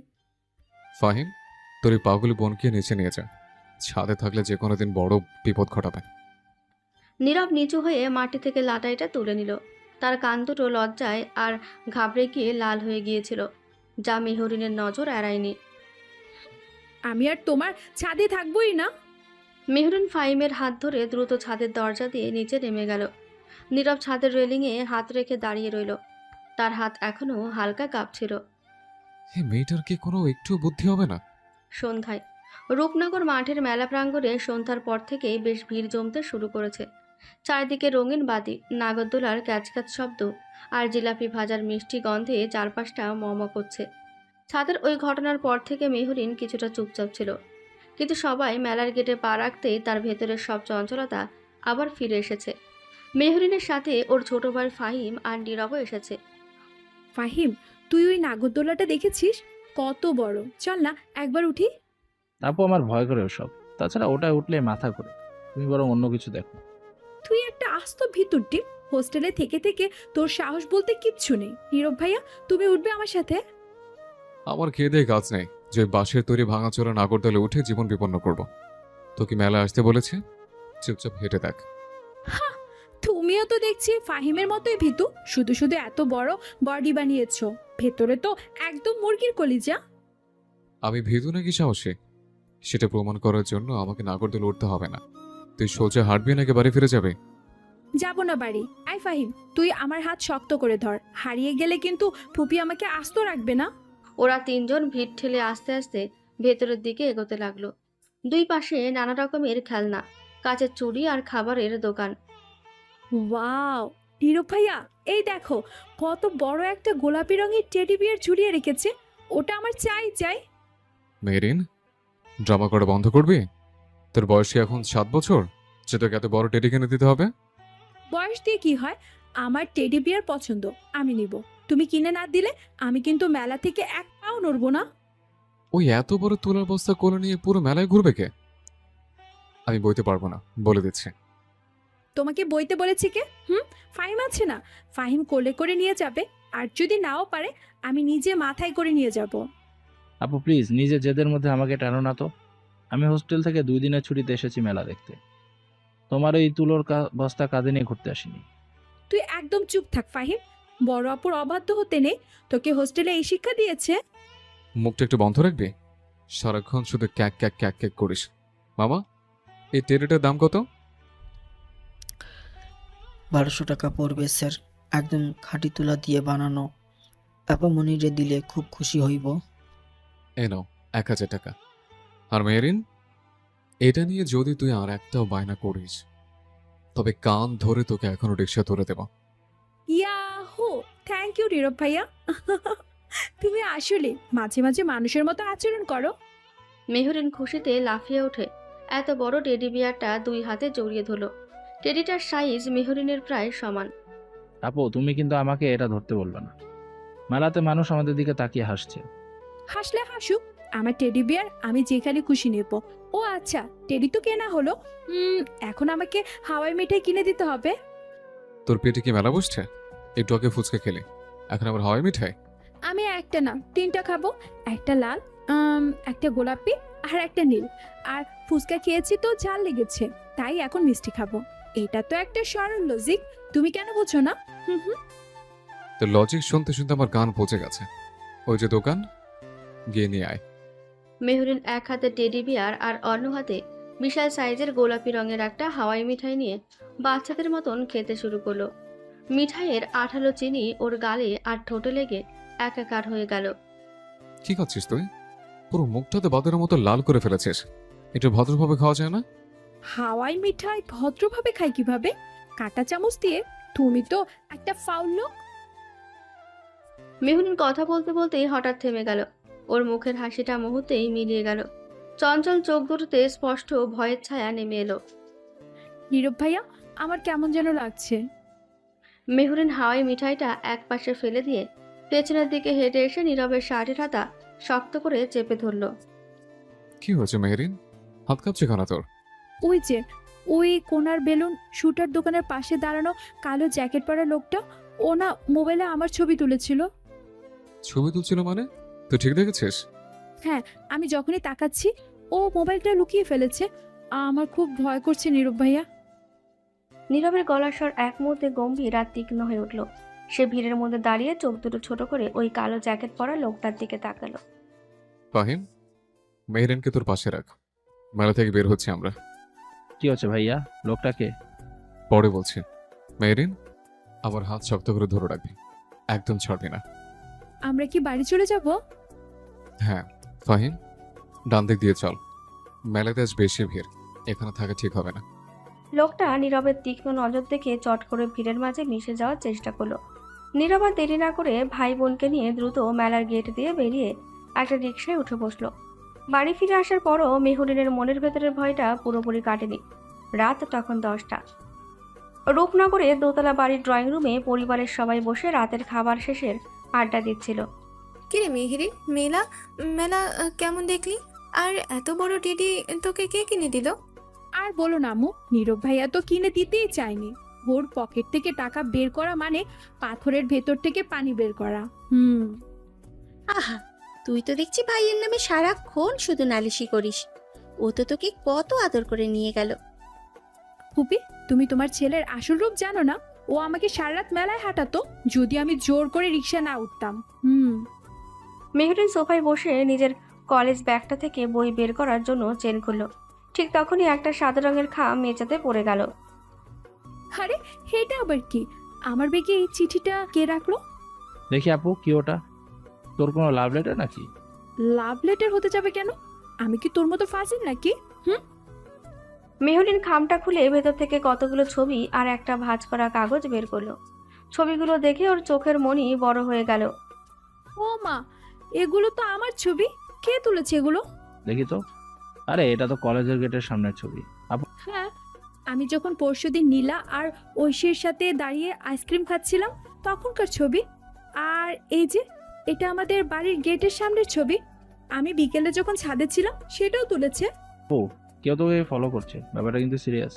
ফাহিম, তোর এই পাগলি বোনকে নিচে নিয়ে যা। ছাদে থাকলে যে কোনো দিন বড় বিপদ ঘটাবে।
নীরব নিচু হয়ে মাটি থেকে লাটাইটা তুলে নিল। তার কান দুটো লজ্জায় আর ঘাবড়ে গিয়ে লাল হয়ে গিয়েছিল, যা মেহরিনের নজর এড়ায়নি।
আমি আর তোমার ছাদে থাকবোই না।
মেহরিন ফাহিমের হাত ধরে দ্রুত ছাদের দরজা দিয়ে নিচে নেমে গেল। নীরব ছাদের রেলিংয়ে হাত রেখে দাঁড়িয়ে রইল। তার হাত এখনো হালকা কাঁপছিল।
এই মেয়েটার কি কোনো একটু বুদ্ধি হবে না?
সন্ধ্যায় রূপনগর মাঠের মেলা প্রাঙ্গণে সন্ধ্যার পর থেকেই বেশ ভিড় জমতে শুরু করেছে। চারদিকে রঙিন বাতি, নাগরদোলার ক্যাচক্যাচ শব্দ আর জিলাপি ভাজার মিষ্টি গন্ধে চারপাশটা মম করছে। ছাদের ওই ঘটনার পর থেকে মেহরিন কিছুটা চুপচাপ ছিল, কিন্তু সবাই মেলার গেটে পা রাখতেই তার ভেতরের সব চঞ্চলতা আবার ফিরে এসেছে। মেহরিনের সাথে ওর ছোট ভাই ফাহিম আর নীরবও এসেছে।
ফাহিম, তুই ওই নাগরদোলাটা দেখেছিস? কত বড়! চল না একবার উঠি।
আপু, আমার ভয় করে ওসব। তাছাড়া ওটা উঠলে মাথা করে। তুমি বরং অন্য কিছু দেখো।
তুই একটা আস্ত ভিতর টিপ। হোস্টেলে থেকে থেকে তোর সাহস বলতে কিচ্ছু নেই। নীরব ভাইয়া, তুমি উঠবে আমার সাথে?
আমার খেয়ে দিয়ে কাজ নেই যে বাঁশের তৈরি ভাঙাচোরা নাগরদোলে উঠে জীবন বিপন্ন করব। তোকে মেলা আসতে বলেছে, চুপচাপ হেঁটে দেখ।
হা, তুমিও তো দেখছি ফাহিমের মতোই ভীতু। শুধু শুধু এত বড় বডি বানিয়েছো, ভেতরে তো একদম মুরগির কলিজা।
আমি ভীতু নাকি সাহসী, সেটা প্রমাণ করার জন্য আমাকে নাগরদোলে উঠতে হবে না। তুই সোজা হাঁটবি নাকি বাড়ি ফিরে যাবে?
যাবো না বাড়ি। আই ফাহিম, তুই আমার হাত শক্ত করে ধর। হারিয়ে গেলে কিন্তু ফুপি আমাকে আস্ত রাখবে না।
ওরা তিনজন ভিড় ঠেলে আস্তে আস্তে ভেতরের দিকে এগোতে লাগলো। দুই পাশে নানা রকমের খেলনা, কাচের চুড়ি আর খাবারের দোকান।
ওয়াও নীরব ভাইয়া, এই দেখো কত বড় একটা গোলাপি রঙের টেডি বিয়ার ঝুলিয়ে রেখেছে। ওটা আমার চাই চাই।
মেরিন, ড্রামা করা বন্ধ করবি? তোর বয়স কি এখন 7 বছর যে তোকে এত বড় টেডি কিনে দিতে হবে?
বয়স দিয়ে কি হয়? আমার টেডি বিয়ার পছন্দ, আমি নিব। তুমি কিনে না দিলে আমি কিন্তু মেলা থেকে এক পাও নড়বো না।
ওই এত বড় তুলার বস্তা কোলে নিয়ে পুরো মেলায় ঘুরবে কে? আমি বইতে পারবো না, বলে দিচ্ছি।
তোমাকে বইতে বলেছি কে? ফাহিম আছে না, ফাহিম কোলে করে নিয়ে যাবে। আর যদি নাও পারে আমি নিজে মাথায় করে নিয়ে যাব।
আপু প্লিজ, নিজে জেদের মধ্যে আমাকে টানো না তো। আমি হোস্টেল থেকে 2 দিনের ছুটিতে এসেছি মেলা দেখতে। তোমার এই তুলোর বস্তা কাঁধে নিয়ে ঘুরতে আসিনি।
তুই একদম চুপ থাক ফাহিম। বড় আপুর অবাধ্য হতে নেই। তোকে হোস্টেলে এই শিক্ষা দিয়েছে?
মুখটা একটু বন্ধ রাখবি? সারাক্ষণ শুধু ক্যাক ক্যাক ক্যাক ক্যাক করিস। মামা, এই টেডিটার দাম কত?
1200 টাকা পড়বে স্যার, একদম খাঁটি তুলা দিয়ে বানানো। আপামনিরে দিলে খুব খুশি হইব।
এই নাও 1000 টাকা। আর মেরিন, এটা নিয়ে যদি তুই আর একটাও বায়না করিস তবে কান ধরে তোকে এখনো রিক্সা ধরে দেব।
ইয়াহু, থ্যাংক ইউ নীরব ভাইয়া। তুমি আসলে মাঝে মাঝে মানুষের মতো আচরণ করো।
মেহরিন খুশিতে লাফিয়ে ওঠে। এত বড় টেডি বিয়ারটা 2 হাতে জড়িয়ে ধরল। টেডিটার সাইজ মেহরিনের প্রায় সমান।
আপু, তুমি কিন্তু আমাকে এটা ধরতে বলবে না। মেলাতে মানুষ আমাদের দিকে তাকিয়ে হাসছে।
হাসলে হাসুক, আমার টেডি বিয়ার আমি যেখানে খুশি নেব। ও আচ্ছা, টেডি তো কেনা হলো। এখন আমাকে হাওয়াই মিঠাই কিনে দিতে হবে।
তোর পেটে কি মেলা বসছে? একটু আগে ফুচকা খেলে, এখন আবার হাওয়াই মিঠাই?
আমি একটা না 3টা খাবো। একটা লাল, একটা গোলাপি আর একটা নীল। আর ফুচকা খেয়েছি তো ঝাল লেগেছে, তাই এখন মিষ্টি খাবো। এটা তো একটা সরল লজিক, তুমি কেন বুঝো না?
তোর লজিক শুনতে শুনতে আমার গান পচে গেছে। ওই যে দোকান, গিয়ে নিয়ে আয়।
মেহরিন এক হাতে টেডি বিয়ার আর অন্য হাতে বিশাল সাইজের গোলাপি রঙের একটা হাওয়াই মিঠাই নিয়ে বাচ্চাদের মতন খেতে শুরু করলো। মিঠাইয়ের আঠালো চিনি ওর গালে আর ঠোঁটে লেগে একাকার হয়ে গেল।
কি খাচ্ছিস তুই? পুরো মুখটাতে বাদুরের মতো লাল করে ফেলেছিস। একটু ভদ্রভাবে খাওয়া যায় না?
হাওয়াই মিঠাই ভদ্রভাবে খাই কিভাবে? কাঁটা চামচ দিয়ে? তুমি তো একটা ফাউল লোক।
মেহরিন কথা বলতে বলতেই হঠাৎ থেমে গেল। ওর মুখের হাসিটা মুহূর্তেই মিলিয়ে গেল। চঞ্চল চোখ দুটোতে স্পষ্ট ভয়ের ছায়া নেমে এলো।
নীরব ভাইয়া, আমার কেমন যেন লাগছে।
মেহরিন হাওয়াই মিঠাইটা একপাশে ফেলে দিয়ে পেছনের দিকে হেঁটে এসে নীরবের শার্টের হাতা শক্ত করে চেপে ধরল।
কি হয়েছে মেহেরিন? হাত কাঁপছে কেন তোর?
ওই যে ওই কোনার বেলুন শুটার দোকানের পাশে দাঁড়ানো কালো জ্যাকেট পরা লোকটা, ও না মোবাইলে আমার ছবি তুলেছিল।
ছবি তুলছিল মানে? তুই ঠিক দেখেছিস?
হ্যাঁ, আমি যখনই তাকাচ্ছি ও মোবাইলটা লুকিয়ে ফেলেছে। আমার খুব ভয় করছে নীরব ভাইয়া।
নীরবের গলার স্বর এক মুহূর্তে গম্ভীর আর তীক্ষ্ণ হয়ে উঠল। সে ভিড়ের মধ্যে দাঁড়িয়ে চোখ দুটো ছোট করে ওই কালো জ্যাকেট পরা লোকটার দিকে তাকালো।
ফাহিম, মেহেরিনকে তোর পাশে রাখ। মেলা থেকে বের হচ্ছে আমরা।
কি হচ্ছে ভাইয়া? লোকটাকে?
পরে বলছি। মেহেরিন, আমার হাত শক্ত করে ধরে রাখবি, একদম ছাড়বি না।
আমরা কি বাড়ি চলে যাব?
হ্যাঁ। ফাহিম, ডান দিক দিয়ে চল। মেলাতে আজ বেশি ভিড়, এখানে থাকা ঠিক হবে না।
লোকটা নীরবের তীক্ষ্ণ নজর দেখে চট করে ভিড়ের মাঝে মিশে যাওয়ার চেষ্টা করলো। নীরব আর দেরি না করে ভাই বোনকে নিয়ে দ্রুত মেলার গেট দিয়ে বেরিয়ে একটা রিকশায় উঠে বসলো। বাড়ি ফিরে আসার পরও মেহরিনের মনের ভেতরের ভয়টা পুরোপুরি কাটেনি। রাত তখন 10টা। রূপনগরে দোতলা বাড়ির ড্রয়িং রুমে পরিবারের সবাই বসে রাতের খাবার শেষের আড্ডা দিচ্ছিল।
কিরে মেহেরিন, মেলা মেলা কেমন দেখলি? আর এত বড় টেডি তোকে কে কিনে দিল?
আর বলো না আম্মু, নীরব ভাইয়া তো কিনে দিতেই চায়নি। ওর পকেট থেকে টাকা বের করা মানে পাথরের ভেতর থেকে পানি বের করা।
আহা, তুই তো দেখছি ভাইয়ের নামে সারাক্ষণ শুধু নালিশি করিস। ও তো তোকে কত আদর করে নিয়ে গেল।
ফুপি, তুমি তোমার ছেলের আসল রূপ জানো না। ও আমাকে সারা রাত মেলায় হাঁটাতো, যদি আমি জোর করে রিক্সা না উঠতাম।
মেহরিন সোফায় বসে নিজের কলেজ ব্যাগটা থেকে বই বের করার জন্য চেন খুলল। ঠিক তখনই একটা সাদা রঙের খাম মেঝেতে পড়ে গেল।
আরে, এটা আবার কি? আমার বেগে এই চিঠিটা কে রাখলো?
দেখি আপু, কি ওটা? তোর কোনো লাভ লেটার নাকি?
লাভ লেটার হতে যাবে কেন? আমি কি তোর মতো ফাজিল নাকি?
মেহরিন খামটা খুলে ভেতর থেকে কতগুলো ছবি আর একটা ভাঁজ করা কাগজ বের করলো। ছবিগুলো দেখে ওর চোখের মনি বড় হয়ে গেল।
ও মা, এগুলো তো আমার ছবি। কে তুলেছে এগুলো?
দেখি তো। আরে এটা তো কলেজের গেটের সামনের ছবি আপু।
হ্যাঁ, আমি যখন পরশুদিন নীলা আর ঐশীর সাথে দাঁড়িয়ে আইসক্রিম খাচ্ছিলাম তখনকার ছবি। আর এই যে এটা আমাদের বাড়ির গেটের সামনের ছবি। আমি বিকেলে যখন ছাদে ছিলাম সেটাও তুলেছে।
ও, কেউ তোকে ফলো করছে, ব্যাপারটা কিন্তু সিরিয়াস।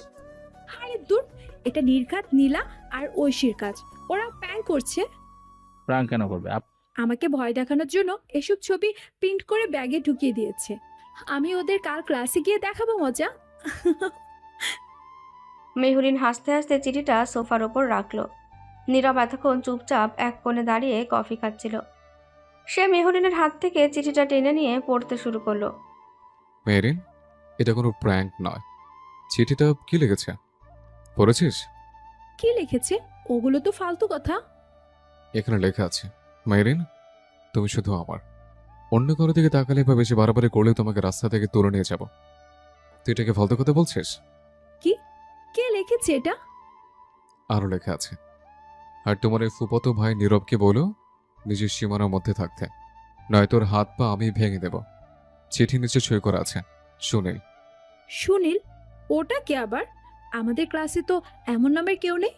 আরে দূর, এটা নির্ঘাত নীলা আর ঐশীর কাজ। ওরা প্র্যাঙ্ক করছে।
প্রাণ কেন করবে?
আমাকে ভয় দেখানোর জন্য এসব ছবি প্রিন্ট করে ব্যাগে ঢুকিয়ে দিয়েছে। আমি ওদের কাল ক্লাসে গিয়ে দেখাবো মজা।
মেহরিন হাসতে হাসতে চিঠিটা সোফার ওপর রাখলো। নীরব এতক্ষণ চুপচাপ এক কোণে দাঁড়িয়ে কফি খাচ্ছিল। সে মেহরিনের হাত থেকে চিঠিটা টেনে নিয়ে পড়তে শুরু করলো।
মেহেরিন, এটা কোনো প্র্যাঙ্ক নয়। চিঠিটা কি লিখেছে পড়েছিস?
কি লিখেছে? ওগুলো তো ফালতু কথা।
এখানে লেখা আছে, মেহেরিন, তুমি শুধু আমার। অন্য কারো দিকে তাকালে বা বেশি বাড়াবাড়ি করলে তোমাকে রাস্তা থেকে তুলে নিয়ে যাব। তুই এটাকে ফালতু কথা বলছিস?
কি? কে লিখেছে এটা?
আরো লেখা আছে, আর তোমার এই ফুফাতো ভাই নীরবকে বলো নিজের সীমানার মধ্যে থাকতে, নয় তোর হাত পা আমি ভেঙে দেব। চিঠি নিচে সই করা আছে, সুনীল।
সুনীল? ওটা কে আবার? আমাদের ক্লাসে তো এমন নামের কেউ নেই।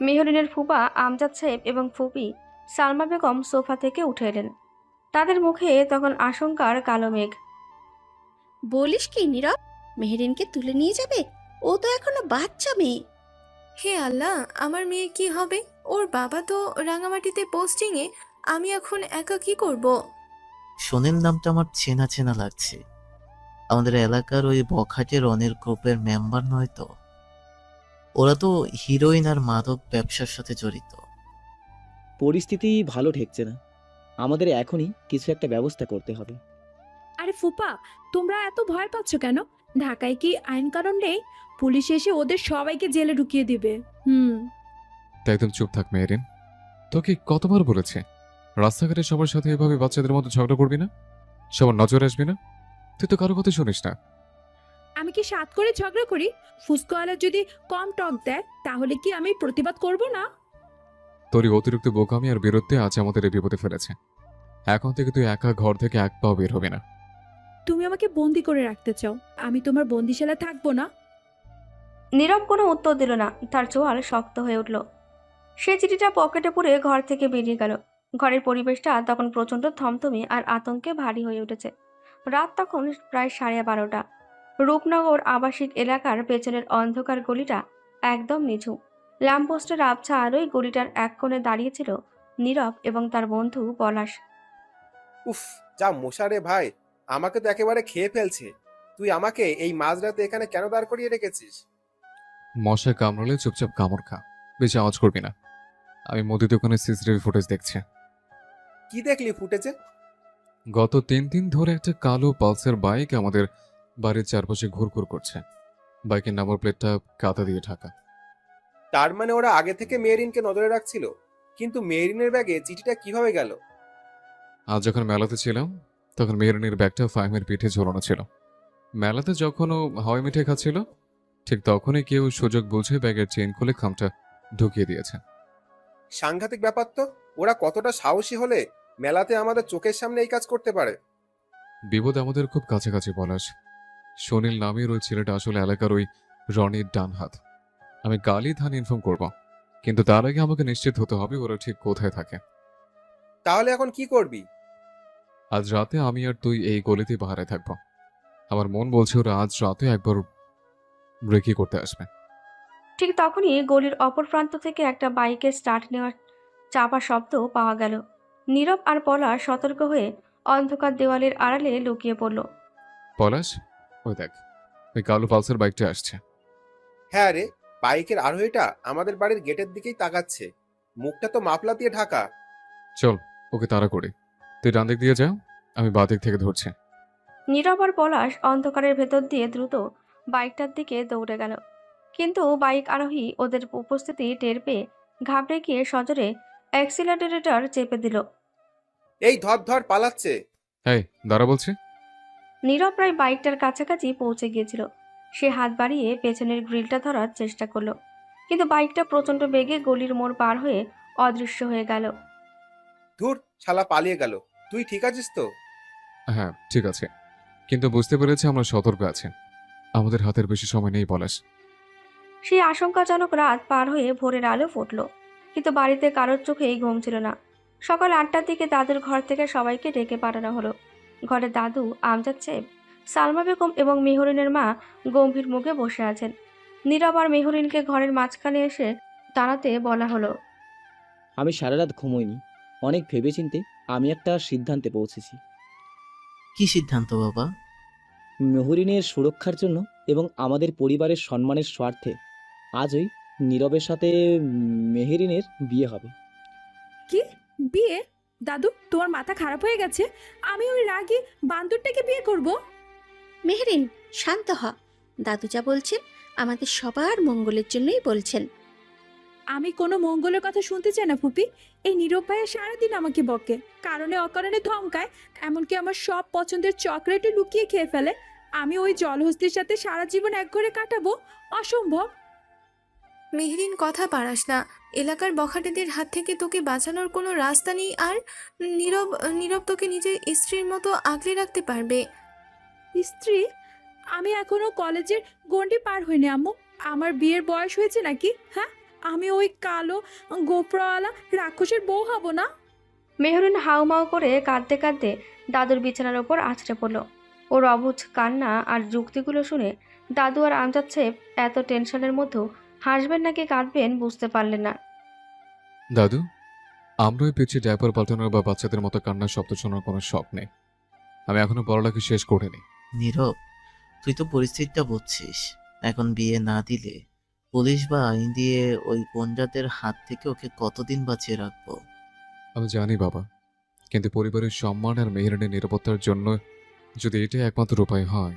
মেহরিনের ফুপা আমজাদ সাহেব এবং ফুপি সালমা বেগম সোফা থেকে উঠে এলেন। তাদের মুখে তখন আশঙ্কার কালো মেঘ।
বলিস কি নীরব, মেহেরিনকে তুলে নিয়ে যাবে? ও তো এখনো বাচ্চা মেয়ে।
হে আল্লাহ, আমার মেয়ে কি হবে? ওর বাবা তো রাঙামাটিতে পোস্টিংয়ে, আমি এখন একা কি করব?
সুনীল নামটা আমার চেনা চেনা লাগছে। আমাদের এলাকার ওই বখাটের রনের গ্রুপের মেম্বার নয় তো? ওরা তো হিরোইন আর মাদক ব্যবসার সাথে জড়িত।
পরিস্থিতি ভালো ঠেকছে না, আমাদের এখনই কিছু একটা ব্যবস্থা করতে হবে।
আরে ফুপা, তোমরা এত ভয় পাচ্ছ কেন? ঢাকায় কি আইন কানুন নেই? পুলিশ এসে ওদের সবাইকে জেলে ঢুকিয়ে দিবে।
তাই একদম চুপ থাক মেহেরিন। তোকে কতবার বলেছে রাস্তাঘাটে সবার সাথে এভাবে বাচ্চাদের মতো ঝগড়া করবি না, সবার নজর আসবি না? তুই তো কারো কথা শুনিস না।
আমি কি সাত করে ঝগড়া করি? ফুসকোয়ালা যদি কম টক দেয় তাহলে কি আমি প্রতিবাদ করব না?
তোরই অতিরিক্ত বোকামি আর বিরুদ্ধে আজ আমাদের এই বিপদে ফেলেছে। এখন থেকে তুই একা ঘর থেকে এক পাও বের হবে না।
তুমি আমাকে বন্দি করে রাখতে চাও, আমি তোমার বন্দিশালা থাকবো না।
নীরব কোনো উত্তর দিল না, তার চোয়াল শক্ত হয়ে উঠল। সে চিঠিটা পকেটে পুরে ঘর থেকে বেরিয়ে গেল। ঘরের পরিবেশটা তখন প্রচণ্ড থমথমে আর আতঙ্কে ভারী হয়ে উঠেছে। রাত তখন প্রায় 12:30। রূপনগর আবাসিক এলাকার পেছনের অন্ধকার গলিটা একদম নিঝুম। ল্যাম্পপোস্টের আবছা আলোয় গলিটার এক কোণে দাঁড়িয়েছিল নীরব এবং তার বন্ধু পলাশ।
উফ, যা মশা রে ভাই, আমাকে তো একেবারে খেয়ে ফেলছে। তুই আমাকে এই মাঝরাতে এখানে কেন দাঁড় করিয়ে রেখেছিস?
মশা কামড়ালে চুপচাপ কামড় খা, বেশি আওয়াজ করবি না। আমি মুদি দোকানে সিসিটিভি ফুটেজ দেখছি।
কি দেখলি ফুটেজে?
গত 3 দিন ধরে একটা কালো পালসার বাইক আমাদের বাড়ির চারপাশে ঘুরঘুর করছে। বাইকের নাম্বার প্লেটটা কাঁথা দিয়ে ঢাকা।
তার মানে ওরা আগে থেকে মেহরিনকে নজরে রাখছিল। কিন্তু মেহরিনের ব্যাগে চিঠিটা কিভাবে গেল?
আজ যখন মেলাতে ছিলাম তখন মেহরিনের ব্যাগটা ফাহিমের পিঠে ঝোলানো ছিল। মেলাতে যখন ও হাওয়াই মিঠাই খাচ্ছিল ঠিক তখনই কেউ সুযোগ বুঝে ব্যাগের চেইন খুলে খামটা ঢুকিয়ে দিয়েছে।
সাংঘাতিক ব্যাপার তো। ওরা কতটা সাহসী হলে মেলাতে আমাদের চোখের সামনে এই কাজ করতে পারে?
বিপদ আমাদের খুব কাছাকাছি পলাশ। সুনীল নামের ওই ছেলেটা আসলে এলাকার ওই রনির ডান হাত। আমি গালি থান ইনফর্ম করব, কিন্তু তার আগে আমাকে নিশ্চিত হতে হবে ওরা ঠিক কোথায় থাকে।
তাহলে এখন কি করবি?
আজ রাতে আমি আর তুই এই গলিতে পাহারায় থাকবো। আমার মন বলছে ওরা আজ রাতে একবার ব্রেকি করতে আসবে।
ঠিক তখনই গলির অপর প্রান্ত থেকে একটা বাইকের স্টার্ট নেওয়ার চাপা শব্দ পাওয়া গেল। নীরব আর পলাশ সতর্ক হয়ে অন্ধকার দেওয়ালের আড়ালে লুকিয়ে পড়ল।
পলাশ, ওই দেখ, ওই কালো পালসার বাইকটা আসছে।
হ্যাঁ রে, বাইকের আরোহীটা আমাদের বাড়ির গেটের দিকেই তাকাচ্ছে। মুখটা তো মাফলা দিয়ে ঢাকা।
চল ওকে তাড়া করি। তুই ডান দিক দিয়ে যা, আমি বাঁ দিক থেকে ধরছি।
নীরব আর পলাশ অন্ধকারের ভেতর দিয়ে দ্রুত বাইকটার দিকে দৌড়ে গেল। কিন্তু বাইক আরোহী ওদের উপস্থিতি টের পেয়ে ঘাবড়ে গিয়ে সজোরে অ্যাক্সিলারেটর চেপে দিল।
এই ধর ধর, পালাচ্ছে।
এই দাঁড়া বলছি।
নীরব প্রায় বাইকটার কাছাকাছি পৌঁছে গিয়েছিল। সে হাত বাড়িয়ে পেছনের গ্রিলটা ধরার চেষ্টা করলো, কিন্তু বাইকটা প্রচণ্ড বেগে গলির মোড় পার হয়ে অদৃশ্য হয়ে গেল।
ধুর, শালা পালিয়ে গেল। তুই ঠিক আছিস তো?
হ্যাঁ ঠিক আছে, কিন্তু বুঝতে পেরেছি আমরা সতর্ক আছি। আমাদের হাতের বেশি সময় নেই পলাশ।
সেই আশঙ্কাজনক রাত পার হয়ে ভোরের আলো ফুটল, কিন্তু বাড়িতে কারোর চোখেই ঘুম ছিল না। সকাল 8টার দিকে দাদুর ঘর থেকে সবাইকে ডেকে পাঠানো হলো। ঘরে দাদু, আমজাদ সাহেব, সালমা বেগম এবং মেহরিনের মা গম্ভীর মুখে বসে আছেন। নীরব আর মেহরিনকে ঘরের মাঝখানে এসে দাঁড়াতে বলা হলো।
আমি সারা রাত ঘুমোইনি, অনেক ভেবেচিন্তে আমি একটা সিদ্ধান্তে পৌঁছেছি।
কি সিদ্ধান্ত বাবা?
মেহরিনের সুরক্ষার জন্য এবং আমাদের পরিবারের সম্মানের স্বার্থে আজই নীরবের সাথে মেহরিনের বিয়ে হবে।
কি বিয়ে? দাদু, তোমার মাথা খারাপ হয়ে গেছে? আমি ওই রাগী বান্দরটাকে বিয়ে করব?
মেহরিন, শান্ত হ। দাদু যা বলছেন আমাদের সবার মঙ্গলের জন্যই বলছেন।
আমি কোনো মঙ্গলের কথা শুনতে চাই না ফুপি। এই নীরব ভাইয়া সারাদিন আমাকে বকে, কারণে অকারণে ধমকায়, এমনকি আমার সব পছন্দের চকলেটও লুকিয়ে খেয়ে ফেলে। আমি ওই জলহস্তির সাথে সারা জীবন এক ঘরে কাটাবো? অসম্ভব।
মেহরিন, কথা পারাস না। এলাকার বখাটেদের হাত থেকে তোকে বাঁচানোর কোনো রাস্তা নেই। আর নীরব নীরব তোকে নিজের স্ত্রীর মতো আগলে রাখতে পারবে।
স্ত্রী? আমি এখনো কলেজের গণ্ডি পার হইনি আম্মু। আমার বিয়ের বয়স হয়েছে নাকি? হ্যাঁ, আমি ওই কালো গোপরাওয়ালা রাক্ষসের বউ হব না।
মেহরিন হাউমাউ করে কাঁদতে কাঁদতে দাদুর বিছানার ওপর আছড়ে পড়ল। ওর অবুঝ কান্না আর যুক্তিগুলো শুনে দাদু আর আমজাদ সাহেব এত টেনশনের মধ্যেও হাসবেন নাকি কাঁদবেন বুঝতে পারলেন না।
দাদু, আমরা ওই পিছিয়ে ডায়পার পাল্টানোর বা বাচ্চাদের মতো কান্নার শব্দ শোনার কোনো শখ নেই। আমি এখনো পড়ালেখা শেষ করিনি।
নীরব, তুই তো পরিস্থিতিটা বুঝছিস। এখন বিয়ে না দিলে পুলিশ বা আইন দিয়ে ওই গুন্ডাদের হাত থেকে ওকে কতদিন বাঁচিয়ে রাখবো?
আমি জানি বাবা, কিন্তু পরিবারের সম্মান আর মেহরিনের নিরাপত্তার জন্য যদি এটাই একমাত্র উপায় হয়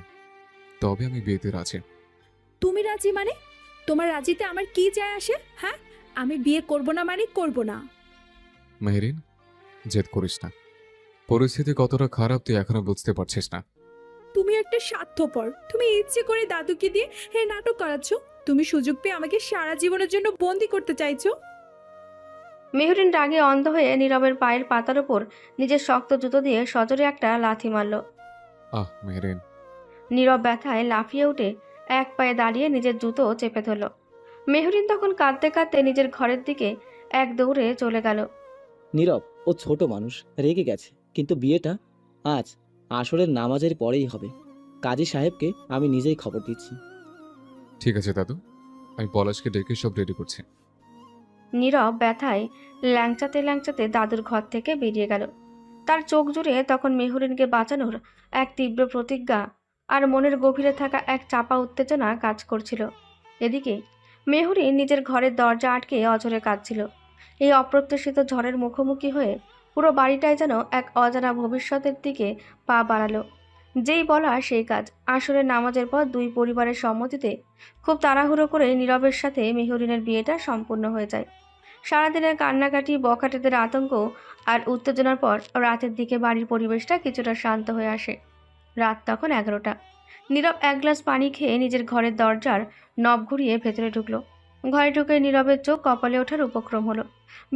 তবে আমি বিয়েতে রাজি।
তুমি রাজি মানে? তোমার রাজিতে আমার কি যায় আসে? হ্যাঁ, আমি বিয়ে করব না মানে করব না।
মেহরিন, জেদ করিস না। পরিস্থিতি কতটা খারাপ তুই এখনো বুঝতে পারছিস না।
তুমি একটা স্বার্থপর। তুমি ইচ্ছে করে দাদুকে দিয়ে নাটক করাচ্ছ। তুমি সুযোগ পেয়ে আমাকে সারা জীবনের জন্য বন্দি করতে চাইছো।
মেহরিন রাগে অন্ধ হয়ে নীরবের পায়ের পাতার ওপর নিজের শক্ত জুতো দিয়ে সজোরে একটা লাথি মারল।
মেহরিন।
নীরব ব্যথায় লাফিয়ে উঠে এক পায়ে দাঁড়িয়ে নিজের জুতো চেপে ধরল। মেহরিন তখন কাঁদতে কাঁদতে নিজের ঘরের দিকে এক দৌড়ে চলে গেল।
নীরব, ও ছোট মানুষ, রেগে গেছে, কিন্তু বিয়েটা আজ আসরের নামাজের পরেই হবে। কাজী সাহেবকে আমি নিজেই খবর দিচ্ছি।
ঠিক আছে দাদু, আমি পলাশকে ডেকে সব রেডি করছি।
নীরব ব্যথায় ল্যাংচাতে ল্যাংচাতে দাদুর ঘর থেকে বেরিয়ে গেল। তার চোখ জুড়ে তখন মেহরিনকে বাঁচানোর এক তীব্র প্রতিজ্ঞা আর মনের গভীরে থাকা এক চাপা উত্তেজনা কাজ করছিল। এদিকে মেহরিন নিজের ঘরের দরজা আটকে অঝরে কাঁদছিল। এই অপ্রত্যাশিত ঝড়ের মুখোমুখি হয়ে পুরো বাড়িটায় যেন এক অজানা ভবিষ্যতের দিকে পা বাড়ালো। যেই বলা সেই কাজ। আসরের নামাজের পর দুই পরিবারের সম্মতিতে খুব তাড়াহুড়ো করে নীরবের সাথে মেহরিনের বিয়েটা সম্পূর্ণ হয়ে যায়। সারাদিনের কান্নাকাটি, বখাটেদের আতঙ্ক আর উত্তেজনার পর রাতের দিকে বাড়ির পরিবেশটা কিছুটা শান্ত হয়ে আসে। রাত তখন 11টা। নীরব এক গ্লাস পানি খেয়ে নিজের ঘরের দরজার নব ঘুরিয়ে ভেতরে ঢুকলো। ঘরে ঢুকে নীরবের চোখ কপালে ওঠার উপক্রম হলো।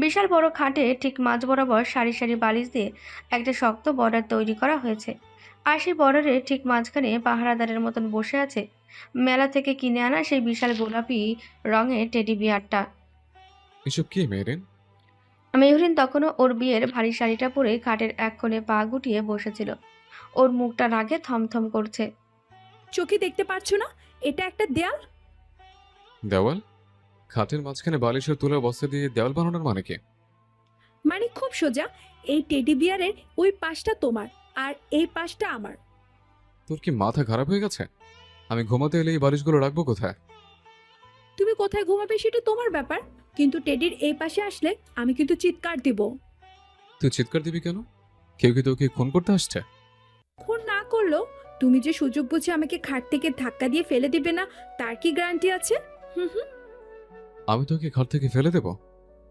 বিশাল বড় খাটে ঠিক মাঝ বরাবর সারি সারি বালিশ দিয়ে একটা শক্ত বর্ডার তৈরি করা হয়েছে। আর সেই বর্ডারের ঠিক মাঝখানে পাহারাদারের মতন বসে আছে মেলা থেকে কিনে আনা সেই বিশাল গোলাপি রঙের টেডি বিয়ারটা।
এসব কি মেহরিন?
মেহরিন তখনও ওর বিয়ের ভারী শাড়িটা পরে খাটের এক কোণে পা গুটিয়ে বসেছিল। ওর মুখটা রাগে থমথম করছে।
চোখে দেখতে পারছো না এটা একটা দেয়াল?
দেওয়াল? খাটের মাঝখানে বালিশের তুলা বস্তা দিয়ে দেওয়াল বানানোর মানে কি?
মানে খুব সোজা, এই টেডি বিয়ারের ওই পাশটা তোমার আর এই পাশটা আমার।
তোর কি মাথা খারাপ হয়ে গেছে? আমি ঘুমাতে এলে এই বালিশগুলো রাখবো কোথায়?
তুমি কোথায় ঘুমাবে সেটা তোমার ব্যাপার, কিন্তু টেডির এই পাশে আসলে আমি কিন্তু চিৎকার দিব।
তুই চিৎকার দিবি কেন? কেউ কি তোকে খুন করতে আসছে?
খুন না করলেও তুমি যে সুযোগ বুঝে আমাকে খাট থেকে ধাক্কা দিয়ে ফেলে দিবে না তার কি গ্যারান্টি আছে? হুম হুম।
আমি তোকে ঘর থেকে ফেলে দেব?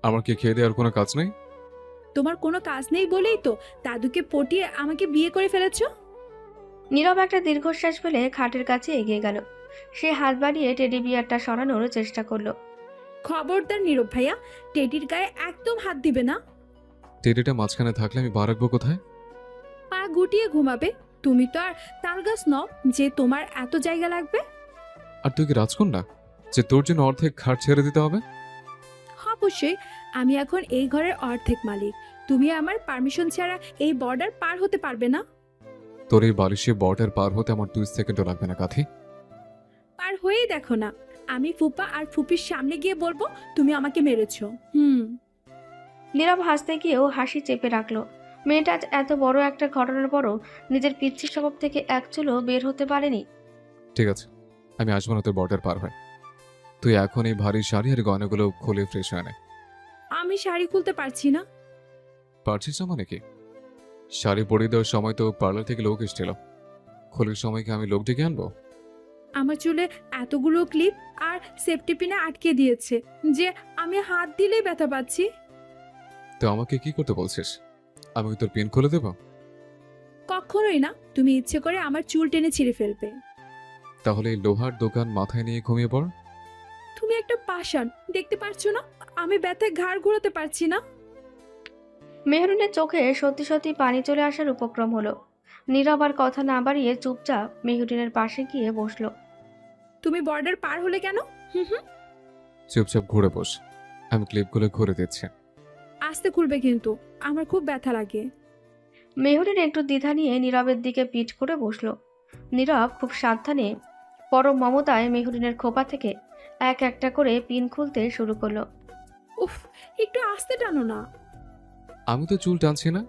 আমার কি খেয়ে দেওয়ার কোনো কাজ নেই?
তোমার কোনো কাজ নেই বলেই তো দাদুকে পটিয়ে আমাকে বিয়ে করে ফেলেছো।
নীরব একটা দীর্ঘশ্বাস ফেলে খাটের কাছে এগিয়ে গেল। সে হাত বাড়িয়ে টেডি বিয়ারটা সরানোর চেষ্টা করলো।
খবরদার নীরব ভাইয়া, টেডির গায়ে একদম হাত দিবে না।
টেডিটা মাঝখানে থাকলে আমি পা রাখবো কোথায়?
পা গুটিয়ে ঘুমাবে। তুমি তো আর তালগাছ নও যে তোমার এত জায়গা লাগবে।
আর তুই কি রাজকন্যা যে তোর জন্য অর্ধেক খাট ছেড়ে দিতে হবে?
অবশ্যই, আমি এখন এই ঘরের অর্ধেক মালিক। তুমি আমার পারমিশন ছাড়া এই বর্ডার পার হতে পারবে না।
তোর এই বালিশে বর্ডার পার হতে আমার 2 সেকেন্ডও লাগবে না কাথি।
পার হয়েই দেখো না, আমি ফুপা আর ফুপির সামনে গিয়ে বলবো তুমি আমাকে মেরেছো।
নীরব হাসতে গিয়েও হাসি চেপে রাখলো। মেয়েটা আজ এত বড় একটা ঘটনার পরও নিজের পিচ্ছি স্বভাব থেকে এক চুলও বের হতে পারেনি।
ঠিক আছে, আমি আসবো না তোর বর্ডার পার হয়। তুই এখন এই ভারী শাড়ি আর গয়নাগুলো খুলে ফ্রেশ হয়ে নে।
আমি শাড়ি খুলতে পারছি না।
পারছিস না মানে কি? শাড়ি পরিয়ে দেওয়ার সময় তো পার্লার থেকে লোক এসেছিল। খোলের সময় কি আমি লোক ডেকে আনবো?
আমার চুলে এতগুলো ক্লিপ আর সেফটি পিনে আটকে দিয়েছে যে আমি হাত দিলেই ব্যথা পাচ্ছি।
তো আমাকে কি করতে বলছিস? আমি কি তোর পিন খুলে দেবো?
কখনোই না, তুমি ইচ্ছে করে আমার চুল টেনে ছিঁড়ে ফেলবে।
তাহলে এই লোহার দোকান মাথায় নিয়ে ঘুমিয়ে পড়।
তুমি একটা পাষাণ, দেখতে পারছো না আমি ব্যথায় ঘাড় ঘোরাতে পারছি না।
মেহরিনের চোখে সত্যি সত্যি পানি চলে আসার উপক্রম হলো। নীরব আর কথা না বাড়িয়ে চুপচাপ মেহরিনের পাশে গিয়ে বসলো।
তুমি বর্ডার পার হলে কেন?
চুপচাপ ঘুরে বস, আমি ক্লিপগুলো ঘুরে দিচ্ছি।
আস্তে খুলবে কিন্তু, আমার খুব ব্যথা লাগে।
মেহরিন একটু দ্বিধা নিয়ে নীরবের দিকে পিঠ করে বসলো। নীরব খুব সাবধানে পরম মমতায় মেহরিনের খোপা থেকে এক একটা করে পিন খুলতে শুরু করলো।
উফ, একটু আস্তে টানো না।
আমি তো চুল টানছি না,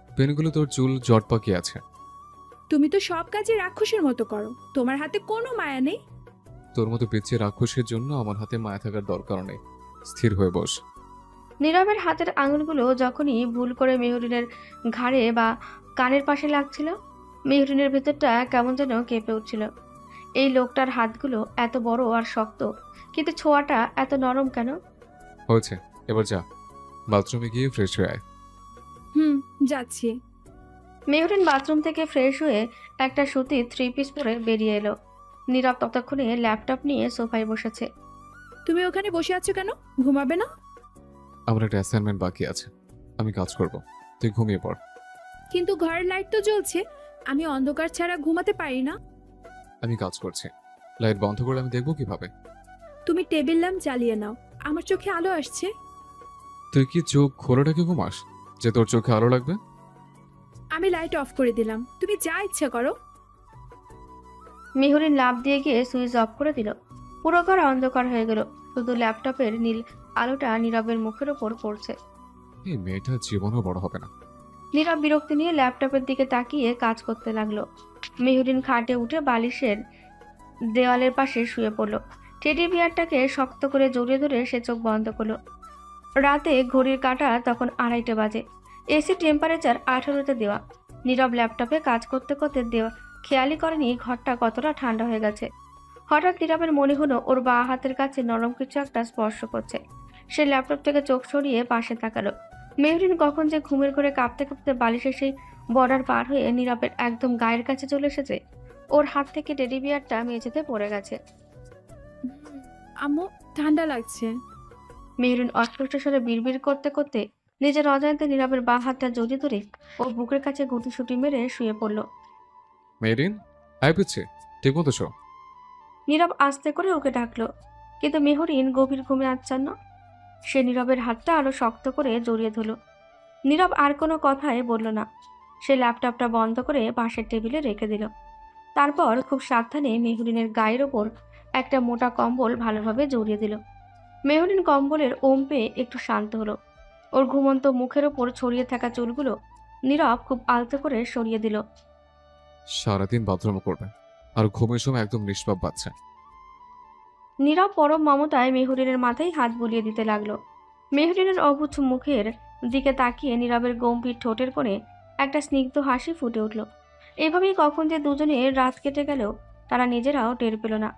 পেনগুলো তোর চুল জট পাকিয়ে আছে।
তুমি তো সব কাজে রাক্ষসের মতো করো, তোমার হাতে কোনো মায়া নেই।
তোর মতো পিচ্ছে রাক্ষসের জন্য আমার হাতে মায়া থাকার দরকার নেই। স্থির হয়ে বস।
নীরবের হাতের আঙুলগুলো যখনই ভুল করে মেহরিনের ঘাড়ে বা কানের পাশে লাগছিল, মেহরিনের ভেতরটা কেমন যেন কেঁপে উঠছিল। এই লোকটার হাতগুলো এত বড় আর শক্ত, কিন্তু ছোঁয়াটা এত নরম কেন?
হয়েছে, এবার যা, বাথরুমে গিয়ে ফ্রেশ হয়ে আয়।
যাচ্ছি।
মেহরিন বাথরুম থেকে ফ্রেশ হয়ে একটা সুতির 3 পিস পরে বেরিয়ে এলো। নীরব ততক্ষণে ল্যাপটপ নিয়ে সোফায় বসেছে।
তুমি ওখানে বসে আছো কেন? ঘুমাবে না?
আমার একটা অ্যাসাইনমেন্ট বাকি আছে, আমি কাজ করব, তুই ঘুমিয়ে পড়।
কিন্তু ঘরের লাইট তো জ্বলছে, আমি অন্ধকার ছাড়া ঘুমাতে পারি না।
আমি কাজ করছি, লাইট বন্ধ করে আমি দেখবো কিভাবে?
তুমি টেবিল ল্যাম্প জ্বালিয়ে নাও, আমার চোখে আলো আসছে।
তুই কি চোখ খোলা রেখে ঘুমাস যে তোর চোখে আলো লাগবে?
আমি লাইট অফ করে দিলাম, তুমি যা ইচ্ছা করো।
মেহরিন লাফ দিয়ে গিয়ে সুইচ অফ করে দিল। পুরো ঘর অন্ধকার হয়ে গেল, শুধু ল্যাপটপের নীল আলোটা নীরবের মুখের ওপর পড়ছে।
এই মেয়েটা জীবনও বড় হবে না।
নীরব বিরক্তি নিয়ে ল্যাপটপের দিকে তাকিয়ে কাজ করতে লাগলো। মেহরিন খাটে উঠে বালিশের দেওয়ালের পাশে শুয়ে পড়ল। টেডি বিয়ারটাকে শক্ত করে জড়িয়ে ধরে সে চোখ বন্ধ করলো। রাতে ঘড়ির কাঁটা তখন 2:30 বাজে। এসি টেম্পারেচার 18-তে দেওয়া। নীরব ল্যাপটপে কাজ করতে করতে খেয়ালই করেনি ঘরটা কতটা ঠান্ডা হয়ে গেছে। হঠাৎ নীরবের মনে হলো ওর বাঁ হাতের কাছে নরম কিছু একটা স্পর্শ করছে। সে ল্যাপটপ থেকে চোখ সরিয়ে পাশে তাকালো। মেহরিন কখন যে ঘুমের ঘরে কাঁপতে কাঁপতে বালিশের সেই বর্ডার পার হয়ে নীরবের একদম গায়ের কাছে চলে এসেছে। ওর হাত থেকে টেডি বিয়ারটা মেঝেতে পড়ে গেছে।
আম্মু, ঠান্ডা লাগছে।
মেহরিন অস্পষ্ট স্বরে বিড়বিড় করতে করতে নিজের অজান্তে নীরবের বাঁ হাতটা জড়িয়ে ধরে ওর বুকের কাছে গুটিসুটি মেরে শুয়ে পড়ল।
মেরিন, আয় পিচ্ছে, ঠিক মতো শো।
নীরব আস্তে করে ওকে ডাকলো, কিন্তু মেহরিন গভীর ঘুমে আচ্ছন্ন। সে নীরবের হাতটা আরো শক্ত করে জড়িয়ে ধরল। নীরব আর কোনো কথাই বলল না। সে ল্যাপটপটা বন্ধ করে পাশের টেবিলে রেখে দিল। তারপর খুব সাবধানে মেহরিনের গায়ের ওপর একটা মোটা কম্বল ভালোভাবে জড়িয়ে দিল। মেহরিন কম্বলের ওম পেয়ে একটু শান্ত হলো। ওর ঘুমন্ত মুখের ওপর ছড়িয়ে থাকা চুলগুলো নীরব খুব আলতো করে সরিয়ে দিল।
সারাদিন বাথরুম করবে আর ঘুমের সময় একদম নিষ্পাপ বাচ্চা।
নীরব পরম মমতায় মেহরিনের মাথায় হাত বুলিয়ে দিতে লাগলো। মেহরিনের অবুঝ মুখের দিকে তাকিয়ে নীরবের গম্ভীর ঠোঁটের কোণে একটা স্নিগ্ধ হাসি ফুটে উঠল। এভাবেই কখন যে দুজনের রাত কেটে গেল তারা নিজেরাও টের পেল না।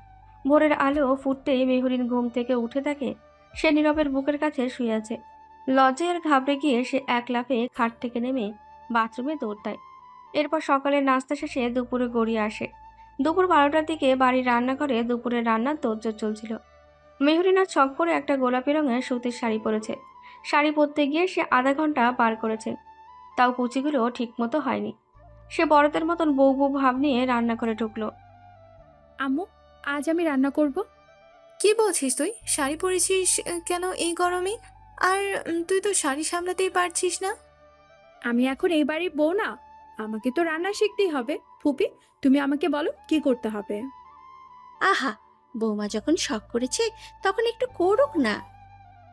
ভোরের আলো ফুটতেই মেহরিন ঘুম থেকে উঠে থাকে। সে নীরবের বুকের কাছে শুয়ে আছে। লজ্জায় আর ঘাবড়ে গিয়ে সে এক লাফে খাট থেকে নেমে বাথরুমে দৌড় দেয়। এরপর সকালের নাস্তা শেষে দুপুরে গড়িয়ে আসে। দুপুর 12টার দিকে বাড়ির রান্নাঘরে দুপুরের রান্নার তোড়জোড় চলছিল। মেহরিন আজ শখ করে একটা গোলাপি রঙের সুতির শাড়ি পরেছে। শাড়ি পরতে গিয়ে সে আধা ঘন্টা পার করেছে, তাও কুচিগুলো ঠিক মতো হয়নি। সে বড়দের মতন বউ বউ ভাব নিয়ে রান্নাঘরে ঢুকলো।
আম্মু, আজ আমি রান্না করব।
কি বলছিস তুই? শাড়ি পরেছিস কেন এই গরমে? আর তুই তো শাড়ি সামলাতেই পারছিস না।
আমি এখন এই বাড়ির বউ না, আমাকে তো রান্না শিখতেই হবে। ফুপি, তুমি আমাকে বলো কি করতে হবে।
আহা, বৌমা যখন শখ করেছে তখন একটু করুক না।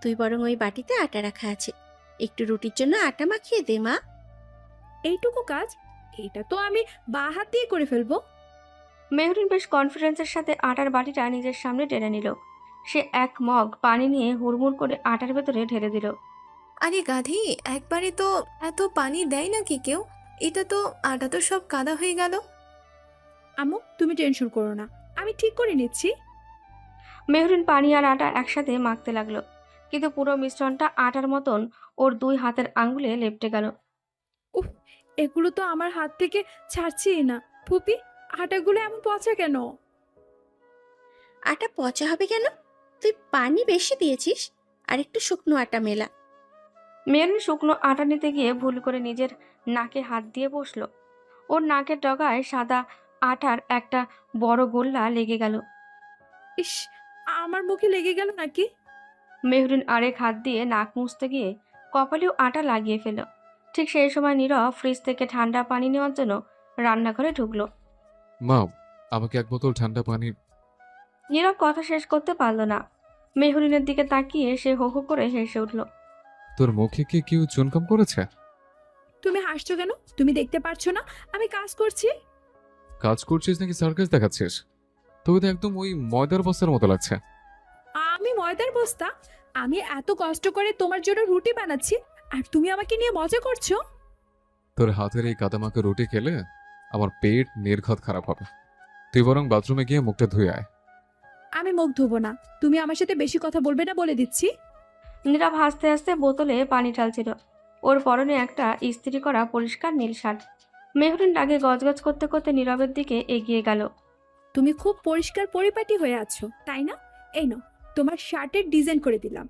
তুই বরং ওই বাটিতে আটা রাখা আছে, একটু রুটির জন্য আটা মাখিয়ে দে মা।
এইটুকু কাজ? এটা তো আমি বাঁ হাত দিয়ে করে ফেলবো।
মেহরিন বেশ কনফিডেন্সের সাথে আটার বাটিটা নিজের সামনে টেনে নিল। সে এক মগ পানি নিয়ে হুড়মুড় করে আটার ভেতরে ঢেলে দিল।
আরে গাধি, একবারে তো এত পানি দেয় নাকি কেউ? এটা তো আটা তো সব কাদা হয়ে গেল।
আম্মু, তুমি টেনশন করো না, আমি ঠিক করে নিচ্ছি।
মেহরিন পানি আর আটা একসাথে মাখতে লাগলো, কিন্তু পুরো মিশ্রণটা আটার মতন ওর 2 হাতের আঙ্গুলে লেপ্টে গেল।
উফ, এগুলো তো আমার হাত থেকে ছাড়ছেই না। ফুপি, আটাগুলো এমন পচা কেন?
আটা পচা হবে কেন? তুই পানি বেশি দিয়েছিস, আর একটু শুকনো আটা মেলা।
মেহরিন শুকনো আটা নিতে গিয়ে ভুল করে নিজের নাকে হাত দিয়ে বসলো। ওর নাকের ডগায় সাদা আটার একটা বড় গোল্লা লেগে গেল।
ইস, আমার মুখে লেগে গেল নাকি?
মেহরিন আরেক হাত দিয়ে নাক মুছতে গিয়ে কপালেও আটা লাগিয়ে ফেল। ঠিক সেই সময় নীরব ফ্রিজ থেকে ঠান্ডা পানি নেওয়ার জন্য রান্নাঘরে ঢুকলো।
মা, আমাকে এক বোতল ঠান্ডা পানি।
নীরব কথা শেষ করতে পারল না। মেহরিনের দিকে তাকিয়ে সে হো হো করে হেসে উঠল।
তোর মুখে কি কেউ চুনকাম করেছে?
তুমি হাসছো কেন? তুমি দেখতে পারছো না আমি কাজ করছি?
কাজ করছিস নাকি সার্কাস দেখাচ্ছিস? তোকে তো একদম ওই ময়দার বস্তার মতো লাগছে।
আমি ময়দার বস্তা? আমি এত কষ্ট করে তোমার জন্য রুটি বানাচ্ছি, আর তুমি আমাকে নিয়ে মজা করছো?
তোর হাতের এই কাদামাখা রুটি খেলে আমার পেট নির্ঘাত খারাপ হবে। তুই বরং বাথরুমে গিয়ে মুখটা ধুয়ে আয়।
আমি মুখ ধোবো না, তুমি আমার সাথে বেশি কথা বলবে না বলে দিচ্ছি।
নীরব হাসতে হাসতে বোতলে পানি ঢালছিল। ওর পরনে একটা ইস্ত্রি করা পরিষ্কার নীল শার্ট। মেহরিন রাগে গজগজ করতে করতে নীরবের দিকে এগিয়ে গেল।
তুমি খুব পরিষ্কার পরিপাটি হয়ে আছো, তাই না? এই নাও, তোমার শার্টের ডিজাইন করে দিলাম।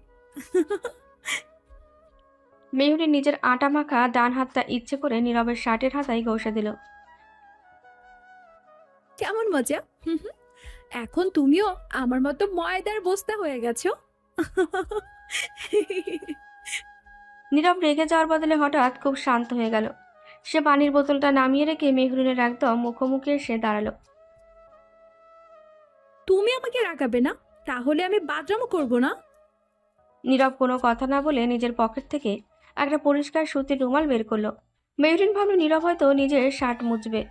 মেহরিন নিজের আটা মাখা ডান হাতটা ইচ্ছে করে নীরবের শার্টের হাতায় ঘষে দিল।
কেমন মজা! হুম হুম। এখন তুমিও আমার মতো ময়দার বস্তা হয়ে গেছো।
নীরব রেগে যাওয়ার বদলে হঠাৎ খুব শান্ত হয়ে গেল। সে পানির বোতলটা নামিয়ে রেখে মেহরিনের একদম মুখোমুখি এসে দাঁড়ালো।
তুমি আমাকে রাগাবে না, তাহলে আমি বাথরুমও করব না।
নীরব কোনো কথা না বলে নিজের পকেট থেকে একটা পরিষ্কার সুতির রুমাল বের করলো। মেহরিন ভাবল নীরব হয়তো নিজের শার্ট মুছবে,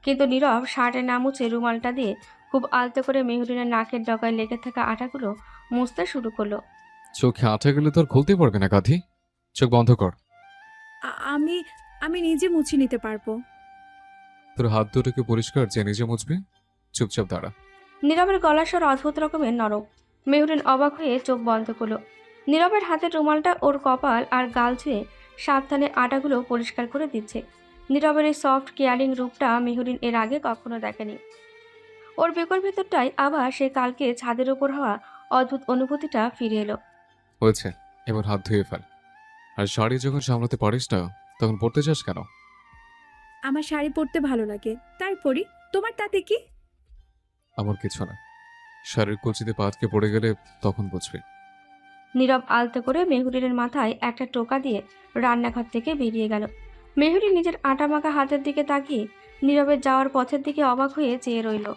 কিন্তু নীরব শার্টে না মুছে রুমালটা দিয়ে খুব আলতো করে মেহরিনের নাকের ডগায় লেগে থাকা আটাগুলো মুছতে শুরু করলো।
চোখে আঠা গেলে তো আর খুলতে পারবে না গাধি। চোখ বন্ধ কর।
আমি আমি নিজে মুছে নিতে পারবো।
তোর হাত দুটোকে পরিষ্কার যে নিজে মুছবি। চুপচাপ দাঁড়া।
নীরবের গলার স্বর অদ্ভুত রকমের নরম। মেহরিন অবাক হয়ে চোখ বন্ধ করলো। নীরবের হাতের রুমালটা ওর কপাল আর গাল ছুঁয়ে সাবধানে আটাগুলো পরিষ্কার করে দিচ্ছে। নীরবের এই সফট কেয়ারিং রূপটা মেহরিন এর আগে কখনো দেখেনি। ওর বেকর ভেতরটায় আবার সে কালকে ছাদের উপর হওয়া অদ্ভুত অনুভূতিটা ফিরে এলো।
হয়েছে, এবার হাত ধুয়ে ফেল। আর শাড়ি যখন সামলাতে পারিস না তখন পড়তে চাস কেন?
আমার শাড়ি পরতে ভালো লাগে, তাই পরি। তোমার তাতে কি?
আমার কিছু না। শাড়ির কচিতে পা আটকে পড়ে গেলে তখন বুঝবি।
নীরব আলতো করে মেহরিনের মাথায় একটা টোকা দিয়ে রান্নাঘর থেকে বেরিয়ে গেল। মেহরিন নিজের আটা মাখা হাতের দিকে তাকিয়ে নীরবের যাওয়ার পথের দিকে অবাক হয়ে চেয়ে রইল।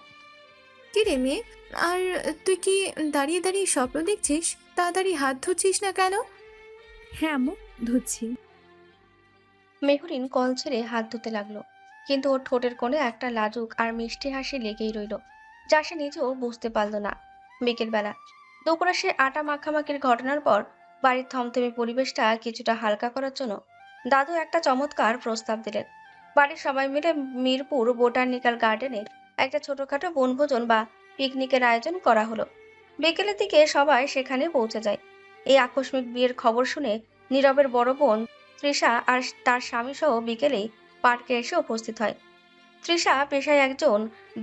কি রে মেয়ে, আর তুই কি দাঁড়িয়ে দাঁড়িয়ে স্বপ্ন দেখছিস? তাড়াতাড়ি হাত ধুচ্ছিস না কেন?
হ্যাঁ আম্মু, ধুচ্ছি।
মেহরিন কল ছেড়ে হাত ধুতে লাগলো, কিন্তু ওর ঠোঁটের কোণে একটা লাজুক আর মিষ্টি হাসি লেগেই রইল, যা সে নিজেও বুঝতে পারল না। বিকেলবেলা দুপুরে সে আটা মাখামাখির ঘটনার পর বাড়ির থমথমে পরিবেশটা কিছুটা হালকা করার জন্য দাদু একটা চমৎকার প্রস্তাব দিলেন। বাড়ির সবাই মিলে মিরপুর বোটানিক্যাল গার্ডেনে একটা ছোটখাটো বনভোজন বা পিকনিকের আয়োজন করা হলো। বিকেলের দিকে সবাই সেখানে পৌঁছে যায়। এই আকস্মিক বিয়ের খবর শুনে নীরবের বড় বোন তৃষা আর তার স্বামী সহ বিকেলেই পার্কে এসে উপস্থিত হয়। তৃষা পেশায় একজন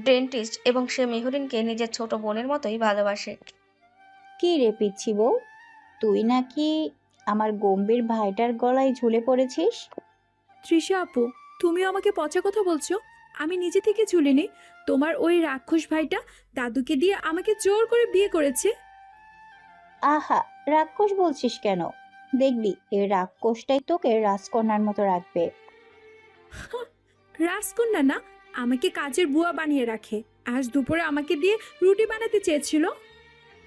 ডেন্টিস্ট এবং সে মেহরিনকে নিজের ছোট বোনের মতোই ভালোবাসে।
কি রে পিচ্ছি বউ, তুই নাকি আমার গম্ভীর ভাইটার গলায় ঝুলে পড়েছিস?
তৃষা আপু, তুমিও আমাকে পচা কথা বলছো? আমি নিজে থেকে ঝুলিনি। তোমার ওই রাক্ষস ভাইটা দাদুকে দিয়ে আমাকে জোর করে বিয়ে করেছে।
আহা, রাক্ষস বলছিস কেন? দেখবি এই রাক্ষসটাই তোকে রাজকন্যার মতো রাখবে।
রাজকন্যা না, আমাকে কাজের বুয়া বানিয়ে রাখে। আজ দুপুরে আমাকে দিয়ে রুটি বানাতে চেয়েছিল।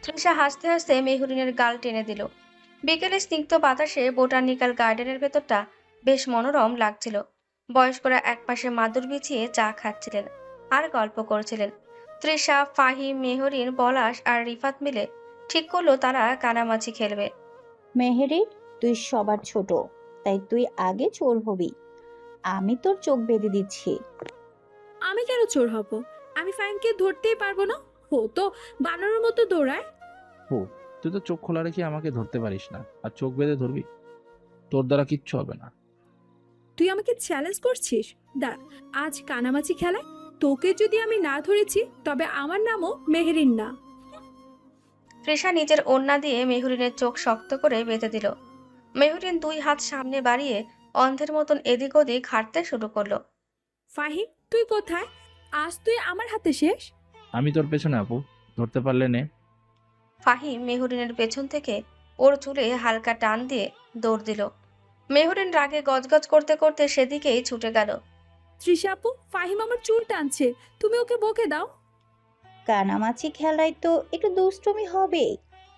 তৃষা হাসতে হাসতে মেহরিনের গাল টেনে দিল। বিকেলে স্নিগ্ধ বাতাসে বোটানিক্যাল গার্ডেনের ভেতরটা বেশ মনোরম লাগছিল। বয়স্করা একপাশে মাদুর বিছিয়ে চা খাচ্ছিলেন আর গল্প করছিলেন। তৃষা, ফাহিম, মেহরিন, পলাশ আর রিফাত মিলে ঠিক করলো তারা কানামাছি খেলবে।
মেহেরিন, তুই সবার ছোট, তাই তুই আগে চোর হবি। আমি তোর চোখ বেঁধে দিচ্ছি।
আমি কেন চোর হব? আমি ফাইনকে ধরতেই পারবো না। ও তো বানরের মতো দৌড়ায়।
ও, তুই তো চোখ খোলা রেখে আমাকে ধরতে পারিস না, আর চোখ বেঁধে ধরবি? তোর দ্বারা কিচ্ছু হবে না।
তুই আমাকে চ্যালেঞ্জ করছিস? দাঁড়া, আজ কানামাছি খেলায় তোকে যদি আমি না ধরেছি তবে আমার নামও মেহেরিন না।
তৃষা নিজের ওড়না দিয়ে মেহরিনের চোখ শক্ত করে বেঁধে দিল। মেহরিন দুই হাত সামনে বাড়িয়ে অন্ধের মতন এদিক ওদিক হাঁটতে শুরু করলো।
ফাহিম, তুই কোথায়? আজ তুই আমার হাতে শেষ।
আমি তোর পেছনে আপু, ধরতে পারলে নে।
ফাহিম মেহরিনের পেছন থেকে ওর চুলে হালকা টান দিয়ে দৌড় দিল। মেহরিন রাগে গজগজ করতে করতে সেদিকেই ছুটে গেল।
তৃষা আপু, ফাহিম আমার চুল টানছে, তুমি ওকে বকে দাও।
কানামাছি খেলায় তো একটু দুষ্টুমি হবে,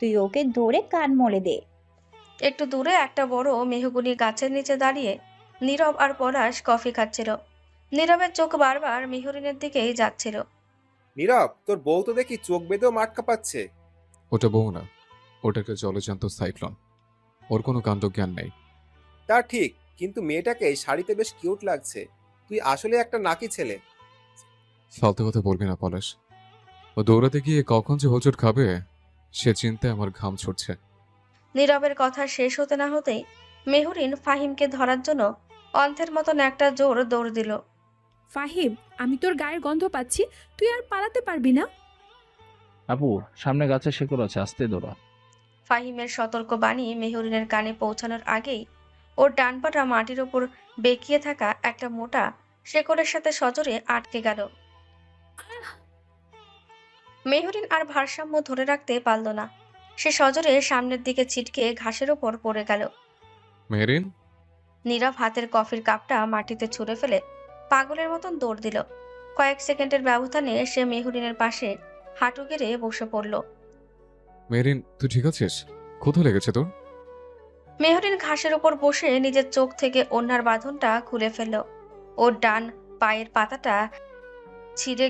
তুই ওকে ধরে কান মলে দে।
একটু দূরে একটা বড় মেহগুনি গাছের নিচে দাঁড়িয়ে নীরব আর পলাশ কফি খাচ্ছিল। নীরবের চোখ বারবার মেহরিনের দিকেই যাচ্ছিল।
নীরব, তোর বউ তো দেখি চোখ বেঁধেও মাঠ কাঁপাচ্ছে।
ওটা বউ না, ওটা একটা জলজান্ত সাইক্লোন। ওর কোনো কাণ্ডজ্ঞান নেই।
তা ঠিক, কিন্তু মেয়েটাকে শাড়িতে বেশ কিউট লাগছে। তুই আসলে একটা নাকি ছেলে।
ফালতু কথা বলবি না পলাশ। ও দৌড়াতে গিয়ে কখন যে হোঁচট খাবে সে চিন্তায় আমার ঘাম ছুটছে।
নীরবের কথা শেষ হতে না হতেই মেহরিন ফাহিমকে ধরার জন্য অন্ধের মতন একটা জোর দৌড় দিল।
ফাহিম, আমি তোর গায়ের গন্ধ পাচ্ছি, তুই আর পালাতে পারবি না।
আপু, সামনে গাছের শেকড় আছে, আস্তে দৌড়া।
ফাহিমের সতর্ক বাণী মেহরিনের কানে পৌঁছানোর আগেই ওর ডান পাটা মাটির ওপর বেঁকিয়ে থাকা একটা মোটা শেকড়ের সাথে সজোরে আটকে গেল। মেহরিন আর ভারসাম্য ধরে রাখতে পারল না। সে সজোরে সামনের দিকে ছিটকে ঘাসের ওপর পড়ে গেল।
মেহরিন,
নীরব হাতের কফির কাপটা মাটিতে ছুঁড়ে ফেলে পাগলের মতন দৌড় দিল। কয়েক সেকেন্ডের ব্যবধানে সে মেহরিনের পাশে হাঁটু গেড়ে বসে পড়ল।
মেহরিন, তুই ঠিক আছিস? কোথায় লেগেছে তোর?
মেহরিন ঘাসের উপর বসে নিজের চোখ থেকে ওড়নার বাঁধনটা খুলে ফেলল। ওর ডান পায়ের পাতাটা ছিঁড়ে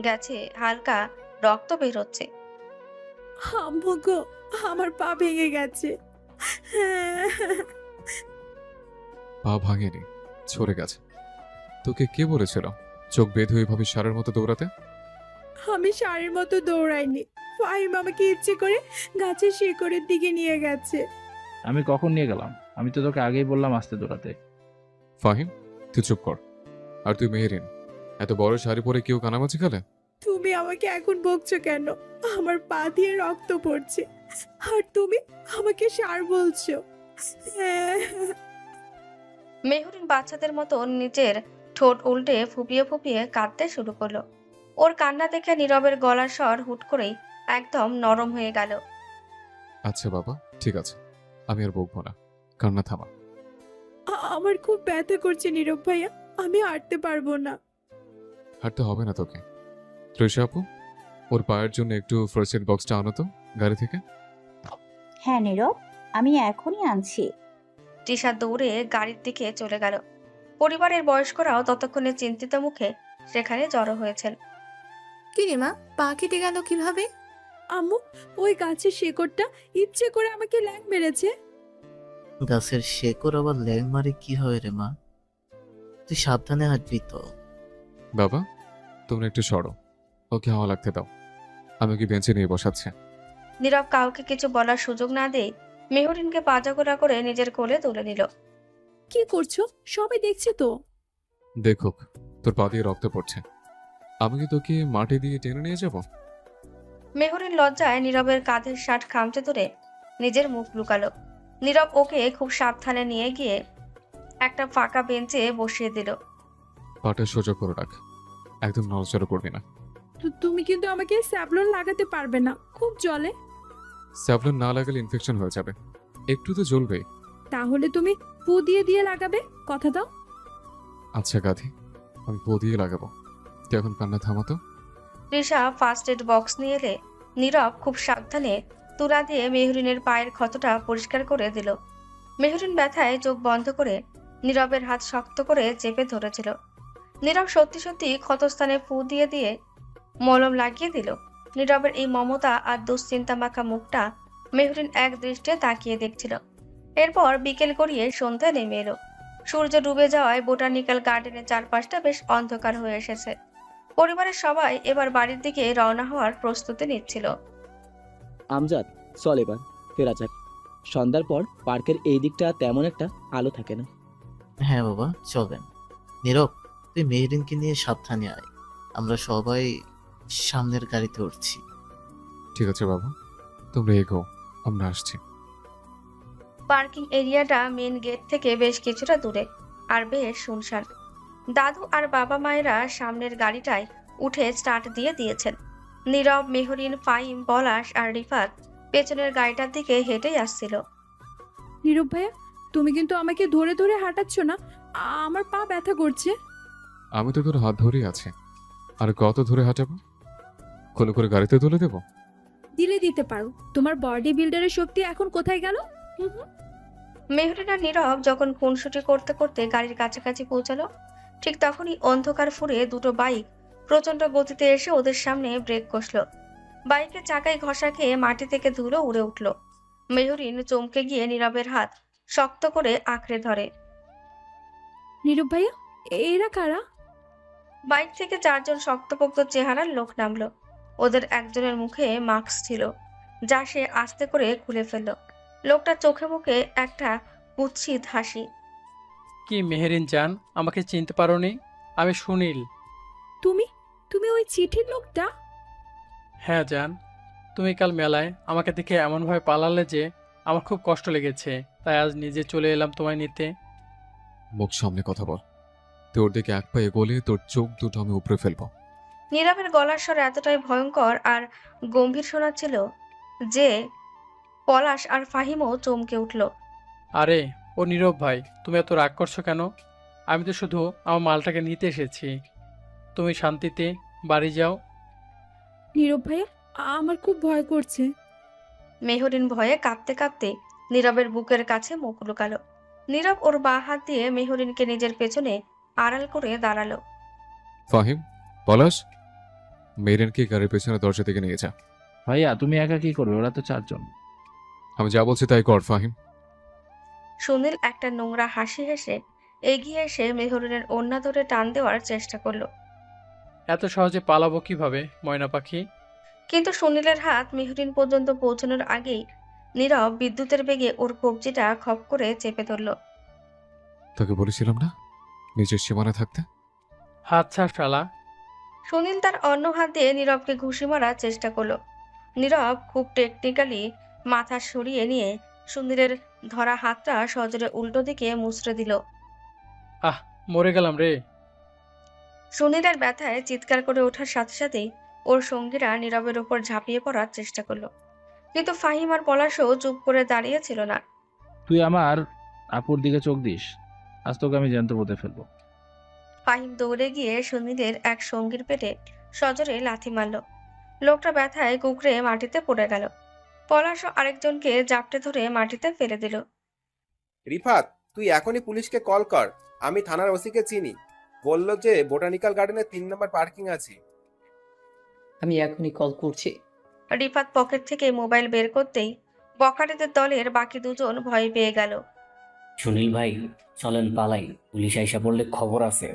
গেছে, হালকা রক্ত বের হচ্ছে।
আম্মু গো, আমার পা ভেঙে গেছে।
পা ভাঙেনি, ছড়ে গেছে। তোকে কে বলেছিল চোখ বেঁধে ওইভাবে ষাঁড়ের মতো দৌড়াতে?
আমি ষাঁড়ের মতো দৌড়াইনি, ফাহিম আমাকে ইচ্ছে করে গাছের শিকড়ের দিকে নিয়ে গেছে।
আমি কখন নিয়ে গেলাম? আমি তো তোকে আগেই বললাম আস্তে দৌড়াতে।
ফাহিম, তুই চুপ কর। আর তুই মেহরিন, এত বড় শাড়ি পরে কেউ কানামাছি খেলে?
তুমি আমাকে এখন বকছো কেন? আমার পা দিয়ে রক্ত পড়ছে আর তুমি আমাকে ষাঁড় বলছো।
মেহরিন বাচ্চাদের মতো নিজের ঠোঁট উল্টে ফুপিয়ে ফুপিয়ে কাঁদতে শুরু করলো। ওর কান্না দেখে নীরবের গলার স্বর হুট করেই একদম নরম হয়ে গেল।
আচ্ছা বাবা, ঠিক আছে, আমি আর বকবো না, কান্না থামা।
আমার খুব ব্যথা করছে নীরব ভাইয়া, আমি হাঁটতে পারবো না।
হাঁটতে হবে না তোকে। ত্রিশা আপু, ওর পায়ের জন্য একটু ফার্স্ট এড বক্সটা আনো তো গাড়ি থেকে।
হ্যাঁ নীরব, আমি এখনই আনছি।
তৃষা দৌড়ে গাড়ির দিকে চলে গেল। পরিবারের বয়স্করাও ততক্ষণে চিন্তিত মুখে সেখানে জড়ো হয়েছেন।
কি রে মা, পা কেটে গেল কিভাবে?
আম্মু, ওই গাছের শিকড়টা ইচ্ছে করে আমাকে ল্যাং মেরেছে।
গাছের শেকড় আবার ল্যাং মারে কি হয় রে মা? তুই সাবধানে হাঁটবি তো।
বাবা, তোমরা একটু সরো, ওকে হাওয়া লাগতে দাও। আমি ওকে বেঞ্চে নিয়ে বসাচ্ছি।
নীরব কাউকে কিছু বলার সুযোগ না দিয়ে মেহরিনকে পাজাগোড়া করে নিজের কোলে তুলে নিল।
কি করছো? সবাই দেখছে তো।
দেখুক, তোর পা দিয়ে রক্ত পড়ছে। আমি কি তোকে মাটি দিয়ে টেনে নিয়ে যাব?
মেহরিন লজ্জায় নীরবের কাঁধের শার্ট খামচে ধরে নিজের মুখ লুকালো। নীরব ওকে খুব সাবধানে নিয়ে গিয়ে একটা ফাঁকা বেঞ্চে বসিয়ে দিল।
পাটা সোজা করে রাখ, একদম নড়াচড়া করবি না।
তুমি কিন্তু আমাকে স্যাভলন লাগাতে পারবে না, খুব জ্বলে।
স্যাভলন না লাগালে ইনফেকশন হয়ে যাবে, একটু তো জ্বলবেই।
তাহলে তুমি পু দিয়ে দিয়ে লাগাবে, কথা দাও।
আচ্ছা গাধি, আমি পো দিয়ে লাগাবো। তুই এখন কান্না থামাতো।
তৃষা ফার্স্ট এড বক্স নিয়ে এলে নীরব খুব সাবধানে তুলা দিয়ে মেহরিনের পায়ের ক্ষতটা পরিষ্কার করে দিল। মেহরিন ব্যথায় চোখ বন্ধ করে নীরবের হাত শক্ত করে চেপে ধরেছিল। নীরব সত্যি সত্যি ক্ষতস্থানে ফু দিয়ে দিয়ে মলম লাগিয়ে দিল। নীরবের এই মমতা আর দুশ্চিন্তা মাখা মুখটা মেহরিন এক দৃষ্টিতে তাকিয়ে দেখছিল। এরপর বিকেল গড়িয়ে সন্ধ্যা নেমে এলো। সূর্য ডুবে যাওয়ায় বোটানিক্যাল গার্ডেনের চারপাশটা বেশ অন্ধকার হয়ে এসেছে। পরিবারের সবাই এবার বাড়ির দিকে রওনা হওয়ার প্রস্তুতি নিচ্ছিল।
আমজাদ, চল এবার ফেরা যাক। সন্ধ্যার পর পার্কের এই দিকটা তেমন একটা আলো থাকে না।
হ্যাঁ বাবা, চলেন। নীরব, তুই মেহরিনকে নিয়ে সাবধানে আয়। আমরা সবাই সামনের গাড়িতে উঠছি।
ঠিক আছে বাবা, তোমরা এগো, আমরা আসছি।
পার্কিং এরিয়াটা মেন গেট থেকে বেশ কিছুটা দূরে আর বেশ শুনশান। দাদু আর বাবা মায়েরা সামনের গাড়িটায় উঠে স্টার্ট দিয়ে দিয়েছেন। নীরব, মেহরিন, ফাহিম, পলাশ আর রিফাত পেছনের গাড়িটার দিকে হেঁটেই আসছিল।
নীরব ভাইয়া, তুমি কিন্তু আমাকে ধরে ধরে হাঁটাচ্ছ না, আমার পা ব্যথা করছে।
আমি তো তোর হাত ধরেই আছি, আর কত ধরে হাঁটাবো? কোলে করে গাড়িতে তুলে দেবো?
দিলে দিতে পারো, তোমার বডি বিল্ডারের শক্তি এখন কোথায় গেল?
মেহরিন আর নীরব যখন খুনসুটি করতে করতে গাড়ির কাছাকাছি পৌঁছালো, ঠিক তখনই অন্ধকার ফুঁড়ে দুটো বাইক প্রচন্ড গতিতে এসে ওদের সামনে ব্রেক কষল। বাইকের চাকায় ঘষা খেয়ে মাটি থেকে ধুলো উড়ে উঠল। মেহরিন চমকে গিয়ে নীরবের হাত শক্ত করে আঁকড়ে ধরে।
নীরব ভাইয়া, এরা কারা?
বাইক থেকে চারজন শক্তপোক্ত চেহারার লোক নামলো। ওদের একজনের মুখে মাস্ক ছিল, যা সে আস্তে করে খুলে ফেলল। লোকটা চোখে মুখে একটা কুৎসিত হাসি।
কি মেহেরিন জান, আমাকে চিনতে পারোনি? আমি সুনীল।
তুমি তুমি ওই চিঠির লোকটা?
হ্যাঁ জান, তুমি কাল মেলায় আমাকে দেখে এমনভাবে পালালে যে আমার খুব কষ্ট লেগেছে, তাই আজ নিজে চলে এলাম তোমায় নিতে।
মুখ সামনে কথা বল। তোর দিকে এক পা এগোলে তোর চোখ দুটো আমি উপড়ে ফেলবো।
নীরবের গলার স্বর এতটাই ভয়ঙ্কর আর গম্ভীর শোনাচ্ছিল যে পলাশ আর ফাহিমও চমকে উঠল।
আরে ও নীরব ভাই, তুমি এত রাগ করছো কেন? আমি তো শুধু আমার মালটাকে নিতে এসেছি। তুমি শান্তিতে বাড়ি যাও।
নীরব ভাইয়া, আমার খুব ভয় করছে।
মেহরিন ভয়ে কাঁপতে কাঁপতে নীরবের বুকের কাছে মুখ লুকালো। নীরব ওর বাঁ হাত দিয়ে মেহরিনকে নিজের পেছনে আড়াল করে দাঁড়ালো।
ফাহিম, পলাশ, মেরিনকে গাড়ির পেছনে দরজা থেকে নিয়ে যা।
ভাইয়া তুমি একা কি করবে? ওরা তো 4 জন।
আমি যা বলছি তাই কর ফাহিম।
সুনীল একটা নোংরা হাসি হেসে এগিয়ে এসে মেহরিনের ওড়না ধরে টান দেওয়ার চেষ্টা করলো,
এত সহজে পালাবো কিভাবে ময়না পাখি?
কিন্তু সুনীলের হাত মেহরিন পর্যন্ত পৌঁছানোর আগেই নীরব বিদ্যুতের বেগে ওর কবজিটা খপ করে চেপে ধরল।
তোকে বলেছিলাম না নিজের সীমানা থাকতে।
হাত ছাড় শালা।
সুনীল তার অন্য হাত দিয়ে নীরবকে ঘুষি মারার চেষ্টা করলো। নীরব খুব টেকনিক্যালি মাথা সরিয়ে নিয়ে সুনীলের ধরা হাতটা সজোরে উল্টো দিকে মুচড়ে দিল।
আহ, মরে গেলাম রে।
সুনীলের ব্যথায় চিৎকার করে ওঠার সাথে সাথেই ওর সঙ্গীরা নীরবের উপর ঝাঁপিয়ে পড়ার চেষ্টা করলো, কিন্তু ফাহিম আর পলাশও চুপ করে দাঁড়িয়ে ছিল না।
তুই আমার আপুর দিকে চোখ দিস, আজ তোকে আমি জ্যান্ত পুঁতে ফেলবো।
ফাহিম দৌড়ে গিয়ে সুনীলের এক সঙ্গীর পেটে সজোরে লাথি মারল। লোকটা ব্যথায় কুকড়ে মাটিতে পড়ে গেল। পলাশও আরেকজনকে জাপটে ধরে মাটিতে ফেলে দিল।
রিফাত, তুই এখনই পুলিশকে কল কর। আমি থানার ওসিকে চিনি, বলল যে বোটানিক্যাল গার্ডেনের 3 নম্বর পার্কিং আছে।
আমি এখনই কল করছি।
রিফাত পকেট থেকে মোবাইল বের করতেই বখাটেদের দলের বাকি দুজন ভয় পেয়ে গেল।
সুনীল ভাই, চলেন পালাই, পুলিশ আইসা পড়লে খবর আছে।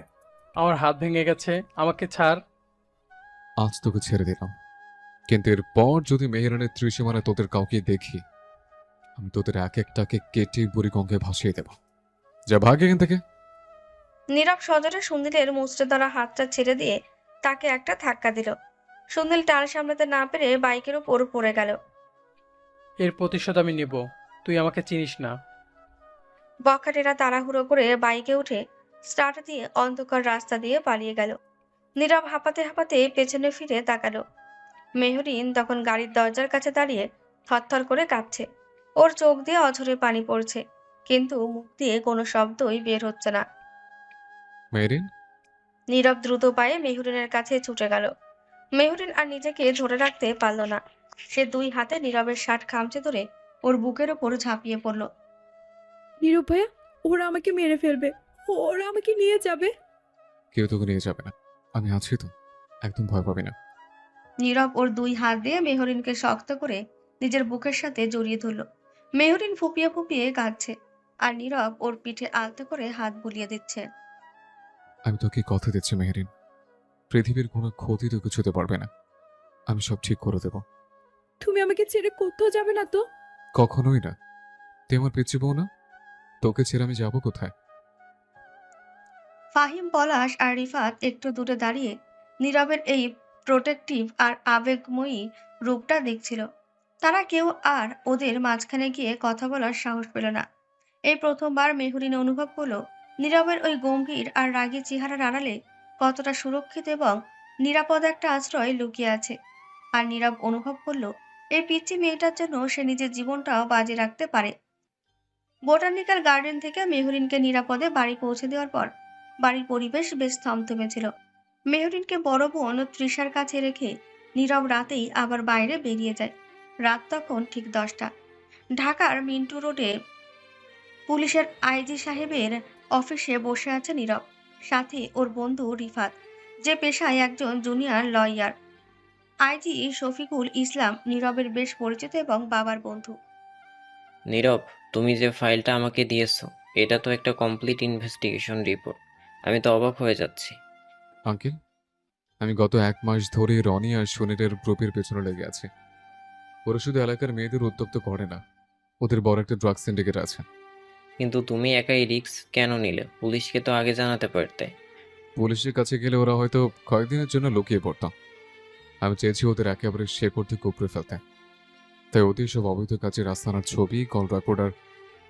আমার হাত ভেঙে গেছে, আমাকে ছাড়।
আজ তোকে ছেড়ে দিলাম, কিন্তু এরপর যদি মেহরানের ত্রিসীমানায় তোদের কাউকে দেখি, আমি তোদের এক একটাকে কেটে বুড়িগঙ্গে ভাসিয়ে দেব। যা ভাগ এখান থেকে।
নীরব সজোরে সুনীলের মুচড়ে ধরা হাতটা ছেড়ে দিয়ে তাকে একটা ধাক্কা দিল। সুনীল টাল সামলাতে না পেরে বাইকের উপর পড়ে গেল।
এর প্রতিশোধ আমি নেব, তুই আমাকে চিনিস না।
বখাটেরা তাড়াহুড়ো করে বাইকে উঠে স্টার্ট দিয়ে অন্ধকার রাস্তা দিয়ে পালিয়ে গেল। নীরব হাঁপাতে হাঁপাতে পেছনে ফিরে তাকালো। মেহরিন তখন গাড়ির দরজার কাছে দাঁড়িয়ে থরথর করে কাঁপছে। ওর চোখ দিয়ে অঝরে পানি পড়ছে, কিন্তু মুখ দিয়ে কোনো শব্দই বের হচ্ছে না।
মেরিন,
নীরব দ্রুত পায়ে মেহরিনের কাছে ছুটে গেল। মেহরিন আর নিজেকে ধরে রাখতে পারল না। সে 2 হাতে নীরবের শার্ট খামচে ধরে ওর বুকের ওপর ঝাঁপিয়ে পড়ল।
নীরব ভাইয়া, ওরা আমাকে মেরে ফেলবে, ওরা আমাকে নিয়ে যাবে।
কেউ তোকে নিয়ে যাবে না, আমি আছি তো, একদম ভয় পাবি না।
নীরব ওর 2 হাত দিয়ে মেহরিনকে শক্ত করে নিজের বুকের সাথে জড়িয়ে ধরল। মেহরিন ফুপিয়ে ফুপিয়ে কাঁদছে, আর নীরব ওর পিঠে আলতো করে হাত বুলিয়ে দিচ্ছে।
আমি তোকে কথা দিচ্ছি মেহরিন, পৃথিবীর কোনো ক্ষতি তোকে ছুতে পারবে না। আমি সব ঠিক করে দেব।
তুমি আমাকে ছেড়ে কোথাও যাবে না তো?
কখনোই না। তুই আমার পিচ্ছি বউ না, তোকে ছেড়ে আমি যাবো কোথায়?
ফাহিম, পলাশ আর রিফাত একটু দূরে দাঁড়িয়ে নীরবের এই প্রোটেক্টিভ আর আবেগময়ী রূপটা দেখছিল। তারা কেউ আর ওদের মাঝখানে গিয়ে কথা বলার সাহস পেল না। এই প্রথমবার মেহরিন অনুভব করলো নীরবের ওই গম্ভীর আর রাগী চেহারার আড়ালে কতটা সুরক্ষিত এবং নিরাপদ একটা আশ্রয় লুকিয়ে আছে। আর নীরব অনুভব করলো এই পিচ্চি মেয়েটার জন্য সে নিজের জীবনটাও বাজি রাখতে পারে। বোটানিক্যাল গার্ডেন থেকে মেহরিনকে নিরাপদে বাড়ি পৌঁছে দেওয়ার পর বাড়ির পরিবেশ বেশ থমথমে ছিল। মেহরিনকে বড় বোন তৃষার কাছে রেখে নীরব রাতেই আবার বাইরে বেরিয়ে যায়। রাত তখন ঠিক 10টা। ঢাকার মিন্টু রোডে পুলিশের আইজি সাহেবের অফিসে বসে আছে নীরব, সাথে ওর বন্ধু রিফাত, যে পেশায় একজন junior lawyer. IG Shafiqul Islam নীরবের বেশ পরিচিত এবং বাবার বন্ধু।
নীরব, তুমি যে ফাইলটা আমাকে দিয়েছো, এটা তো একটা কমপ্লিট ইনভেস্টিগেশন রিপোর্ট। আমি তো অবাক হয়ে যাচ্ছি।
আঙ্কেল, আমি গত 1 মাস ধরে রনি আর সুনীলের গ্রুপের পেছনে লেগে আছি। ওরা শুধু এলাকার মেয়েদের উত্তপ্ত করে না, ওদের বড় একটা ড্রাগ সিন্ডিকেট আছে।
কিন্তু তুমি একাই রিস্ক কেন নিলে? পুলিশকে তো আগে জানাতে পারতে।
পুলিশের কাছে গেলে ওরা হয়তো কয়েকদিনের জন্য লুকিয়ে পড়ত। আমি চেয়েছি ওদের একেবারে শেকড় থেকে উপড়ে ফেলতে, তাই ওদের সব অবৈধ কাজের আস্তানার ছবি, কল রেকর্ড আর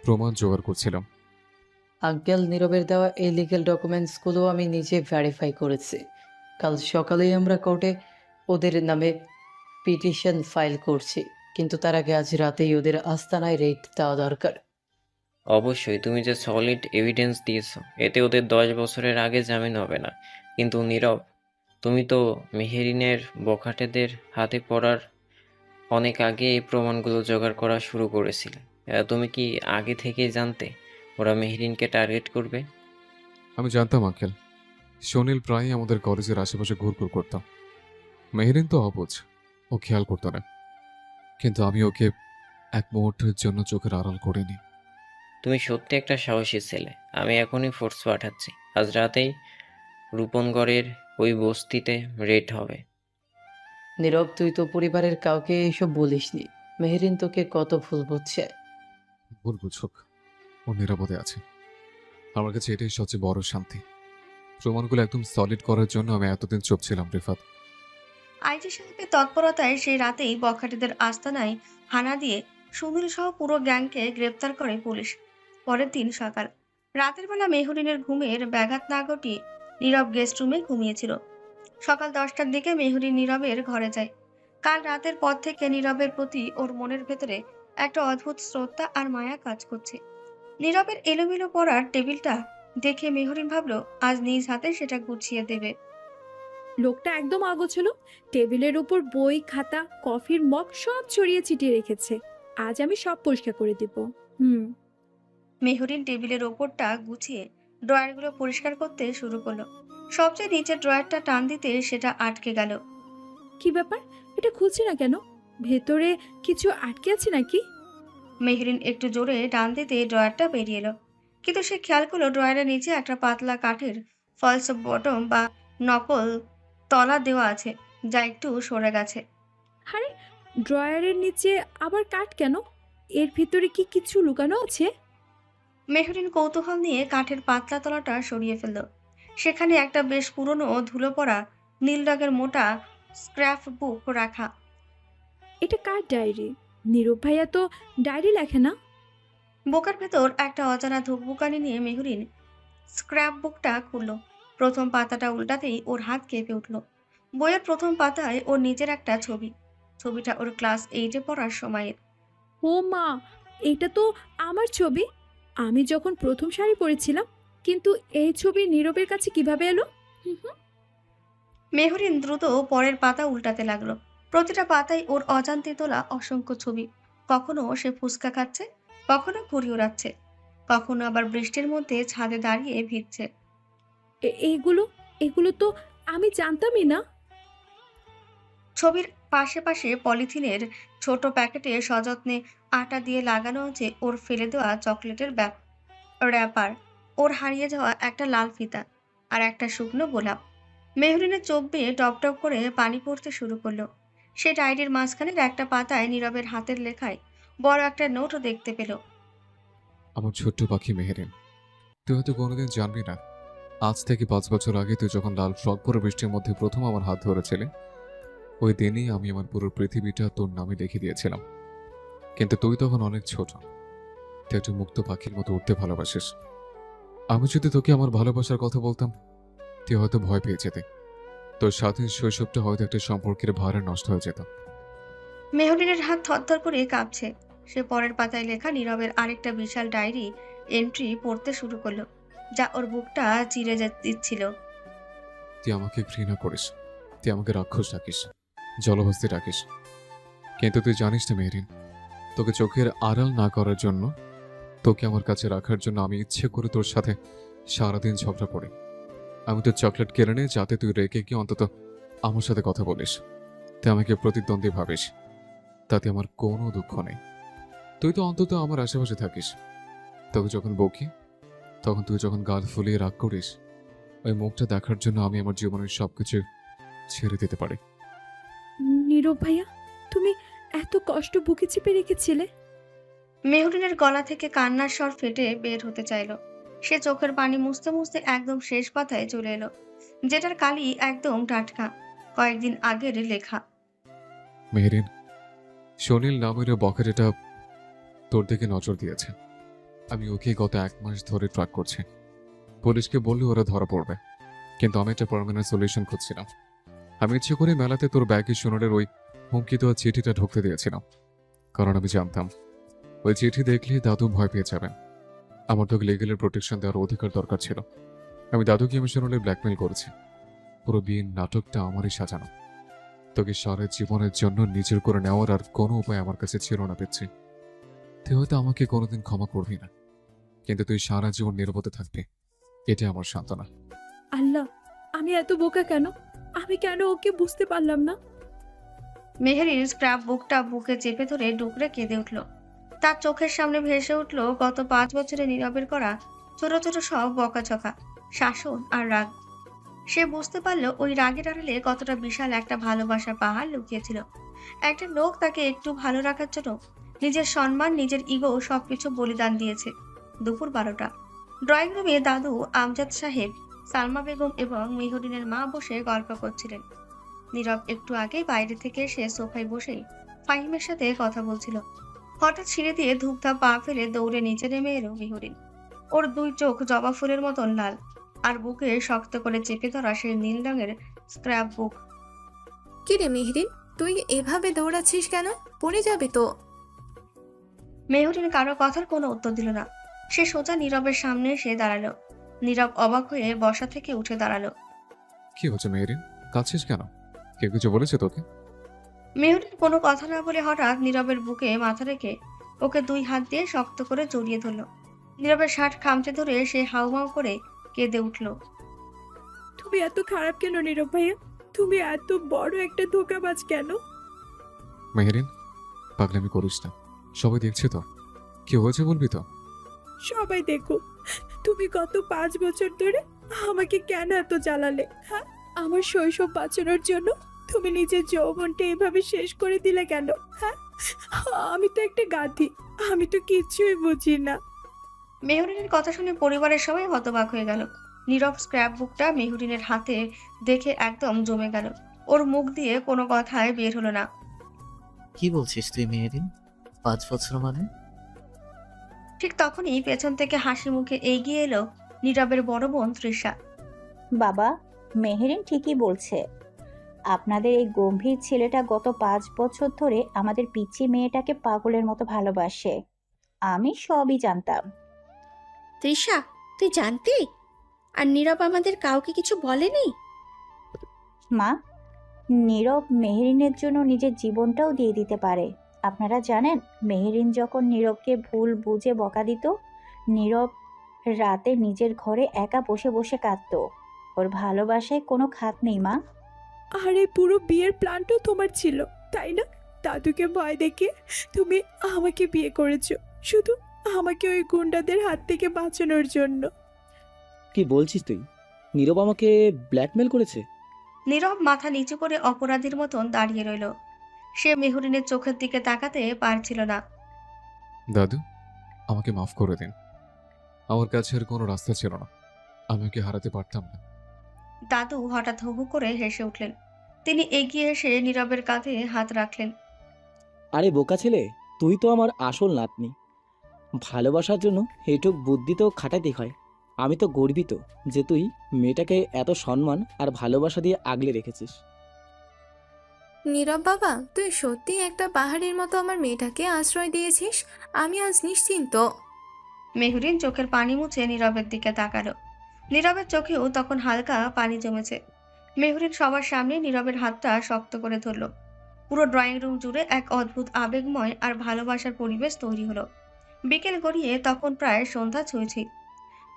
প্রমাণ জোগাড় করছিলাম।
আঙ্কেল, নীরবের দেওয়া এই লিগেল ডকুমেন্টসগুলো আমি নিজে ভেরিফাই করেছি। কাল সকালেই আমরা কোর্টে ওদের নামে পিটিশন ফাইল করছি, কিন্তু তার আগে আজ রাতেই ওদের আস্তানায় রেড দেওয়া দরকার।
অবশ্যই, তুমি যে সলিড এভিডেন্স দিয়েছো এতে ওদের 10 বছরের আগে জামিন হবে না। কিন্তু নীরব, তুমি তো মেহেরিনের বখাটেদের হাতে পড়ার অনেক আগে এই প্রমাণগুলো জোগাড় করা শুরু করেছিলে। তুমি কি আগে থেকেই জানতে ওরা মেহেরিনকে টার্গেট করবে?
আমি জানতাম আঙ্কেল। সুনীল প্রায়ই আমাদের কলেজের আশেপাশে ঘুরঘুর করতাম। মেহেরিন তো অবুঝ, ও খেয়াল করতো না, কিন্তু আমি ওকে এক মুহূর্তের জন্য চোখের আড়াল করিনি।
তুমি সত্যি একটা সাহসী ছেলে। আমি এখনই ফোর্স পাঠাচ্ছি। আজ রাতেই রূপনগড়ের ওই বস্তিতে রেড হবে।
নীরব, তুই তো পরিবারের কাউকে এসব বলিসনি। মেহেরিন তোকে কত ভুল বুঝছে।
ভুল বুঝুক, ও নিরাপদে আছে। আমার কাছে এটাই সবচেয়ে বড় শান্তি। প্রমাণগুলো একদম সলিড করার জন্য আমি এতদিন চুপ ছিলাম রিফাত।
আইজি সাহেবের তৎপরতায় সেই রাতেই বখাটেদের আস্তানায় হানা দিয়ে সুনীল সহ পুরো গ্যাংকে গ্রেপ্তার করে পুলিশ। পরের দিন সকাল, রাতের বেলা মেহরিনের ঘুমের ব্যাঘাত না ঘটিয়ে নীরব গেস্ট রুমে ঘুমিয়েছিল। সকাল 10টার দিকে মেহরিন নীরবের ঘরে যায়। কাল রাতের পর থেকে নীরবের প্রতি ওর মনের ভেতরে একটা অদ্ভুত শ্রদ্ধা আর মায়া কাজ করছে। নীরবের এলোমেলো পড়ার টেবিলটা দেখে মেহরিন ভাবলো আজ নিজ হাতে সেটা গুছিয়ে দেবে।
লোকটা একদম অগোছালো, টেবিলের উপর বই, খাতা, কফির মগ সব ছড়িয়ে ছিটিয়ে রেখেছে। আজ আমি সব পরিষ্কার করে দিব।
মেহরিন টেবিলের ওপরটা গুছিয়ে ড্রয়ারগুলো পরিষ্কার করতে শুরু করলো। সবচেয়ে নিচের ড্রয়ারটা টান দিতে সেটা আটকে গেল।
কি ব্যাপার, এটা খুলছে না কেন? ভেতরে কিছু আটকে আছে নাকি?
মেহরিন একটু জোরে টান দিতে ড্রয়ারটা বেরিয়ে এলো, কিন্তু সে খেয়াল করলো ড্রয়ারের নিচে একটা পাতলা কাঠের ফলস বটম বা নকল তলা দেওয়া আছে, যা একটু সরে গেছে।
আরে, ড্রয়ারের নিচে আবার কাঠ কেন? এর ভিতরে কি কিছু লুকানো আছে?
মেহরিন কৌতূহল নিয়ে কাঠের পাতলা তলাটা সরিয়ে ফেলল। সেখানে একটা বেশ পুরনো ধুলো পড়া নীল রঙের মোটা স্ক্র্যাপ বুক রাখা।
এটা কার ডায়েরি? নীরব ভাইয়া তো ডায়েরি লেখে না।
বুকের ভেতর একটা অজানা ধূপবুকানি নিয়ে মেহরিন স্ক্র্যাপ বুকটা খুলল। প্রথম পাতাটা উল্টাতেই ওর হাত কেঁপে উঠল। বইয়ের প্রথম পাতায় ওর নিজের একটা ছবি। ছবিটা ওর ক্লাস 8-এ পড়ার সময়ের।
ও মা, এটা তো আমার ছবি। আমি যখন প্রথম শাড়ি পরেছিলাম। কিন্তু এই ছবি নীরবের কাছে কিভাবে এলো?
মেহরিন দ্রুত পরের পাতা উল্টাতে লাগলো। প্রতিটা পাতায় ওর অজান্তে তোলা অসংখ্য ছবি। কখনো সে ফুচকা খাচ্ছে, কখনো ঘুড়ি ওড়াচ্ছে, কখনো আবার বৃষ্টির মধ্যে ছাদে দাঁড়িয়ে ভিজছে।
এগুলো এগুলো তো আমি জানতামই না।
ছবির পাশে পাশে পলিথিনের ছোট প্যাকেটে সযত্নে আটা দিয়ে লাগানো আছে ওর ফেলে দেওয়া চকলেটের র্যাপার, ওর হারিয়ে যাওয়া একটা লাল ফিতা, আর একটা শুকনো গোলাপ। মেহরিনের চোখ বেয়ে টপ টপ করে পানি পড়তে শুরু করলো। সে ডায়েরির মাঝখানের একটা পাতায় নীরবের হাতের লেখায় বড় একটা নোটও দেখতে পেল।
আমার ছোট্ট পাখি মেহেরিন, তুই হয়তো কোনোদিন জানবি না, আজ থেকে 5 বছর আগে তুই যখন লাল ফ্রক পরে বৃষ্টির মধ্যে প্রথম আমার হাত ধরেছিলি, ওই দিনই আমি আমার পুরো পৃথিবীটা তোর নামে লিখে দিয়েছিলাম। কিন্তু তুই তখন অনেক ছোট, তুই একটা মুক্ত পাখির মতো উঠতে ভালোবাসিস। আমি যদি তোকে আমার ভালোবাসার কথা বলতাম, তুই হয়তো ভয় পেয়ে যেতে। তোর স্বাধীন শৈশবটা হয়তো একটা সম্পর্কের ভারে নষ্ট হয়ে যেত।
মেহরিনের হাত থরথর করে কাঁপছে। সে পরের পাতায় লেখা নীরবের আরেকটা বিশাল ডায়েরি এন্ট্রি পড়তে শুরু করলো, যা ওর বুকটা চিরে দিচ্ছিল।
তুই আমাকে ঘৃণা করিস, তুই আমাকে রাক্ষস ডাকিস, জলহস্তি ডাকিস, কিন্তু তুই জানিস না মেহরিন, তোকে চোখের আড়াল না করার জন্য, তোকে আমার কাছে রাখার জন্য আমি ইচ্ছে করে তোর সাথে সারাদিন ঝগড়া করি। আমি তোর চকলেট কেড়ে নেই যাতে তুই রেখে গিয়ে অন্তত আমার সাথে কথা বলিস। তুই আমাকে প্রতিদ্বন্দ্বী ভাবিস, তাতে আমার কোনো দুঃখ নেই। তুই তো অন্তত আমার আশেপাশে থাকিস। তোকে যখন বকি, তখন তুই যখন গাল ফুলিয়ে রাগ করিস, ওই মুখটা দেখার জন্য আমি আমার জীবনের সবকিছু ছেড়ে দিতে পারি।
নীরব ভাইয়া, তুমি এত কষ্ট বুকে চেপে রেখেছিলে?
মেহরিনের গলা থেকে কান্নার স্বর ফেটে বের হতে চাইল। সে চোখের পানি মুছতে মুছতে একদম শেষ পাতায় চলে এলো, যেটার কালি একদম টাটকা, কয়েকদিন আগের লেখা।
মেহরিন, সুনীল নামের বখাটেটা তোর দিকে নজর দিয়েছে। আমি ওকে গত 1 মাস ধরে ট্র্যাক করছি। পুলিশকে বললে ওরা ধরা পড়বে। কিন্তু আমি একটা পার্মানেন্ট সলিউশন খুঁজছিলাম। আমি ইচ্ছে করে মেলাতে তোর ব্যাগে সোনারের ওই হুমকি দেওয়া চিঠিটা ঢুকতে দিয়েছিলাম, কারণ আমি জানতাম ওই চিঠি দেখলে দাদু ভয় পেয়ে যাবেন। আমার তোকে লিগেলের প্রোটেকশন দেওয়ার অধিকার দরকার ছিল। আমি দাদুকে ইমোশনালি ব্ল্যাকমেল করেছি। পুরো বিয়ের নাটকটা আমারই সাজানো। তোকে সারা জীবনের জন্য নিজের করে নেওয়ার আর কোনো উপায় আমার কাছে ছিল না পেয়েছি। তুই হয়তো আমাকে কোনোদিন ক্ষমা করবি না, কিন্তু তুই সারা জীবন নীরবতা থাকবি, এটাই আমার সান্ত্বনা।
আল্লাহ, আমি এত বোকা কেন? আমি কেন ওকে বুঝতে পারলাম না?
মেহেরিন স্ক্র্যাপ বুকটা বুকে চেপে ধরে ডুকরে কেঁদে উঠল। তার চোখের সামনে ভেসে উঠল গত 5 বছরে নীরবের করা ছোট ছোট সব বকাঝকা, শাসন আর রাগ। সে বুঝতে পারল ওই রাগের আড়ালে কতটা বিশাল একটা ভালোবাসার পাহাড় লুকিয়েছিল। একটা লোক তাকে একটু ভালো রাখার জন্য নিজের সম্মান, নিজের ইগো সবকিছু বলিদান দিয়েছে। দুপুর 12টা। ড্রয়িং রুমে দাদু, আমজাদ সাহেব, সালমা বেগম এবং মেহরিনের মা বসে গল্প করছিলেন। নীরব একটু আগে বাইরে থেকে এসে সোফায় বসে ফাহিমের সাথে কথা বলছিল। হঠাৎ সিঁড়ি দিয়ে ধূপধাপ পা ফেলে দৌড়ে নিচে নেমে এলো মেহরিন। ওর 2 চোখ জবা ফুলের মতন লাল, আর বুকে শক্ত করে চেপে ধরা সেই নীল রঙের স্ক্র্যাপ বুক।
কি রে মেহরিন, তুই এভাবে দৌড়াচ্ছিস কেন? পড়ে যাবে তো।
মেহরিন কারো কথার কোনো উত্তর দিল না। সে সোজা নীরবের সামনে এসে দাঁড়ালো। নীরব অবাক হয়ে বসা থেকে উঠে দাঁড়ালো।
কি হচ্ছে মেহেরিন, কাঁদছিস কেন? কেউ কিছু বলেছে তোকে?
মেহরিন কোনো কথা না বলে হঠাৎ নীরবের বুকে মাথা রেখে ওকে 2 হাত দিয়ে শক্ত করে জড়িয়ে ধরল। নীরবের শার্ট খামচে ধরে সে হাউমাউ করে কেঁদে উঠল।
তুমি এত খারাপ কেন নীরব ভাইয়া? তুমি এত বড় একটা ধোঁকাবাজ কেন?
মেহেরিন, পাগলামি করিস না, সবাই দেখছে তো। কি হয়েছে বলবি তো?
সবাই দেখো, তুমি গত 5 বছর ধরে আমাকে কেন এত জ্বালালে? হ্যাঁ, আমার শৈশব বাঁচানোর জন্য তুমি নিজের যৌবনটা এভাবে শেষ করে দিলে কেন? হ্যাঁ, আমি তো একটা গাধি, আমি তো কিছুই বুঝি না।
মেহরিনের কথা শুনে পরিবারের সবাই হতবাক হয়ে গেল। নীরব স্ক্র্যাপ বুকটা মেহরিনের হাতে দেখে একদম জমে গেল। ওর মুখ দিয়ে কোনো কথাই বের হলো না।
কি বলছিস তুই মেহেরিন? 5 বছর মানে?
ঠিক তখনই পেছন থেকে হাসি মুখে এগিয়ে এলো নীরবের বড় বোন তৃষা।
বাবা, মেহেরিন ঠিকই বলছে। আপনাদের এই গম্ভীর ছেলেটা গত 5 বছর ধরে আমাদের পিচ্চি মেয়েটাকে পাগলের মতো ভালোবাসে। আমি সবই জানতাম।
তৃষা, তুই জানতি? আর নীরব আমাদের কাউকে কিছু বলেনি?
মা, নীরব মেহেরিনের জন্য নিজের জীবনটাও দিয়ে দিতে পারে। আপনারা জানেন, মেহেরিন যখন নীরবকে ভুল বুঝে বকা দিত, নীরব রাতে নিজের ঘরে একা বসে বসে কাঁদত। ওর ভালোবাসায় কোনো খাত নেই মা।
আর এই পুরো বিয়ের প্ল্যানটাও তোমার ছিল, তাই না? দাদুকে ভয় দেখে তুমি আমাকে বিয়ে করেছো, শুধু আমাকে ওই গুন্ডাদের হাত থেকে বাঁচানোর জন্য।
কি বলছিস তুই? নীরব আমাকে ব্ল্যাকমেল করেছে?
নীরব মাথা নিচু করে অপরাধীর মতন দাঁড়িয়ে রইল। সে মেহরিনের চোখের দিকে তাকাতে পারছিল না।
দাদু, আমাকে মাফ করে দিন। আমার কাছে আর কোনো রাস্তা ছিল না, আমি ওকে হারাতে পারতাম না।
দাদু হঠাৎ হু হু করে হেসে উঠলেন। তিনি এগিয়ে এসে নীরবের কাঁধে হাত রাখলেন।
আরে বোকা ছেলে, তুই তো আমার আসল নাতনি। ভালোবাসার জন্য এইটুক বুদ্ধি তো খাটাতে হয়। আমি তো গর্বিত যে তুই মেয়েটাকে এত সম্মান আর ভালোবাসা দিয়ে আগলে রেখেছিস।
নীরব বাবা, তুই সত্যি একটা পাহাড়ের মতো আমার মেয়েটাকে আশ্রয় দিয়েছিস। আমি আজ নিশ্চিন্ত।
মেহরিন চোখের পানি মুছে নীরবের দিকে তাকালো। নীরবের চোখেও তখন হালকা পানি জমেছে। মেহরিন সবার সামনে নীরবের হাতটা শক্ত করে ধরল। পুরো ড্রয়িং রুম জুড়ে এক অদ্ভুত আবেগময় আর ভালোবাসার পরিবেশ তৈরি হলো। বিকেল গড়িয়ে তখন প্রায় সন্ধ্যা ছুঁয়েছি।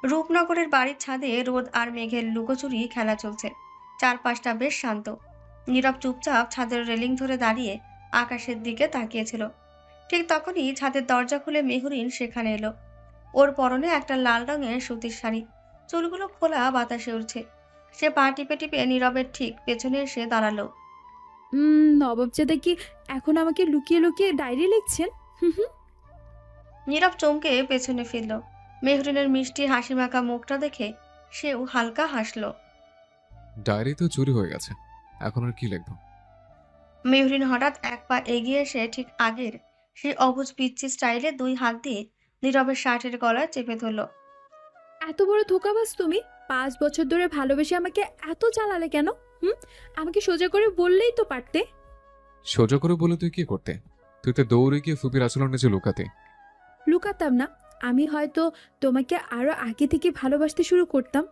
রূপনগরের বাড়ির ছাদে রোদ আর মেঘের লুকোচুরি খেলা চলছে। চারপাশটা বেশ শান্ত। নীরব চুপচাপ ছাদের রেলিং ধরে দাঁড়িয়ে আকাশের দিকে তাকিয়েছিল। ঠিক তখনই ছাদের দরজা খুলে মেহরিন সেখানে এলো। ওর পরনে একটা লাল রঙের সুতির শাড়ি, চুলগুলো খোলা, বাতাসে উঠছে। সে পা টিপে টিপে নীরবের ঠিক পেছনে এসে দাঁড়ালো।
নবাবজাদা কি এখন আমাকে লুকিয়ে লুকিয়ে ডায়েরি লিখছেন?
নীরব চমকে পেছনে ফিরল। মেহরিনের মিষ্টি হাসি মাখা মুখটা দেখে সেও হালকা হাসলো।
ডায়েরি তো চুরি হয়ে গেছে, এখন আর কি লিখবো?
মেহরিন হঠাৎ এক পা এগিয়ে এসে ঠিক আগের সেই অবুঝ পিচ্ছি স্টাইলে 2 হাত দিয়ে নীরবের শার্টের গলা চেপে ধরল।
এত বড় ধোঁকাবাজ তুমি! 5 বছর ধরে ভালোবেসে আমাকে এত জ্বালালে কেন? হুম, আমাকে সোজা করে বললেই তো পারতে।
সোজা করে বলে তুই কি করতে? তুই তো দৌড়ে গিয়ে ফুপির আচরণ নিচে লুকাতে।
লুকাতাম না, আমি হয়তো তোমাকে আরো আগে থেকে ভালোবাসতে শুরু করতাম।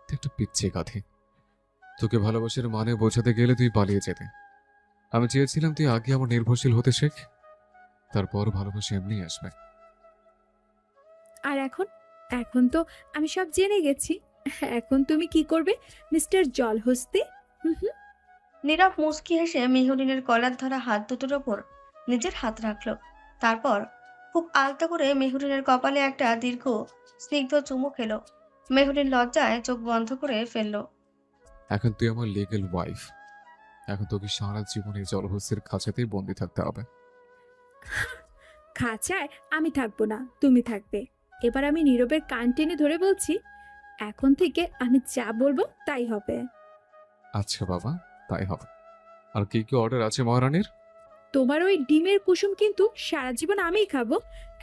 তুই একটা পিচ্ছি কাঁধে। তোকে ভালোবাসার মানে বোঝাতে গেলে তুই পালিয়ে যেতে। আমি চেয়েছিলাম তুই আগে আমার নির্ভরশীল হতে শেখ, তারপর ভালোবাসা এমনি আসবে।
আর এখন এখন তো আমি সব জেনে গেছি। এখন তুমি কি করবে মিস্টার জলহস্তি? হুম হুম।
নীরব মুচকি হেসে মেহরিনের কলার ধরা হাত দুটোর ওপর নিজের হাত রাখল। তারপর খুব আলতো করে মেহরিনের কপালে একটা দীর্ঘ স্নিগ্ধ চুমু খেলো। মেহরিন লজ্জায় চোখ বন্ধ করে ফেলল।
এখন তুই আমার লিগ্যাল ওয়াইফ। এখন তোকে সারা জীবন এই জলহস্যের খাঁচাতেই বন্দি থাকতে হবে।
খাঁচায় আমি থাকবো না, তুমি থাকবে। এবার আমি নীরবের কান টেনে ধরে বলছি, এখন থেকে আমি যা বলবো তাই হবে।
আচ্ছা বাবা, তাই হবে। আর কি কি অর্ডার আছে মহারানীর?
তোমার ওই ডিমের কুসুম কিন্তু সারা জীবন আমিই খাবো,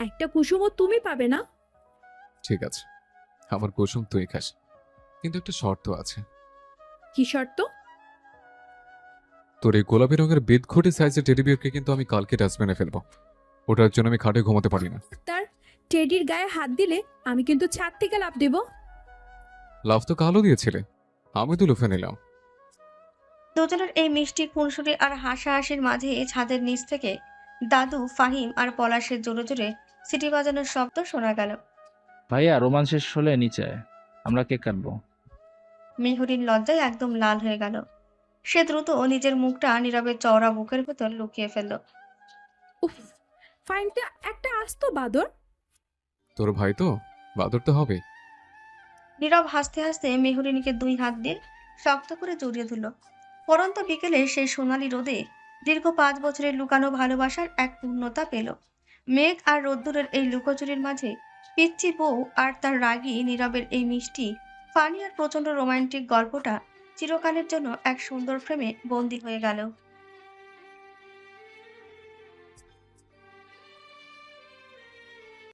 একটা কুসুমও তুমি পাবে না।
ঠিক আছে, আমার কুসুম তুই খাস, কিন্তু একটা শর্ত আছে।
কি শর্ত?
তোর এই গোলাপি রঙের বেদঘটি সাইজের টেডি বিয়ারকে কিন্তু আমি কালকে ডাস্টবিনে ফেলবো। ওটার জন্য আমি খাটে ঘুমাতে পারি না।
তার টেডির গায়ে হাত দিলে আমি কিন্তু ছাদ থেকে লাফ দেব।
লাভ তো কালো দিয়েছিলে, আমি তো লুফে নিলাম।
দুজনের এই মিষ্টি খুনসুটি আর হাসাহাসির মাঝে ছাদের নিচ থেকে দাদু, ফাহিম আর পলাশের জোরে জোরে সিটি বাজানোর শব্দ শোনা গেল।
ভাইয়া রোমান শেষ হলে নিচে আয়, আমরা কেক কাটবো।
মেহরিন লজ্জায় একদম লাল হয়ে গেল। সে দ্রুত নিজের মুখটা নীরবের চওড়া বুকের ভেতর লুকিয়ে ফেলল।
উফ, ফাইনটা একটা আস্ত বাদর।
তোর ভাই তো বাদর তো হবে।
নীরব হাসতে হাসতে মেহরিনকে 2 হাত দিয়ে শক্ত করে জড়িয়ে ধরল। পরন্ত বিকেলে সেই সোনালি রোদে দীর্ঘ 5 বছরের লুকানো ভালোবাসার এক পূর্ণতা পেল। মেঘ আর রোদ্দুরের এই লুকোচুরির মাঝে পিচ্চি বউ আর তার রাগী নীরবের এই মিষ্টি, ফানি আর প্রচন্ড রোমান্টিক গল্পটা চিরকালের জন্য এক সুন্দর ফ্রেমে বন্দী হয়ে গেল।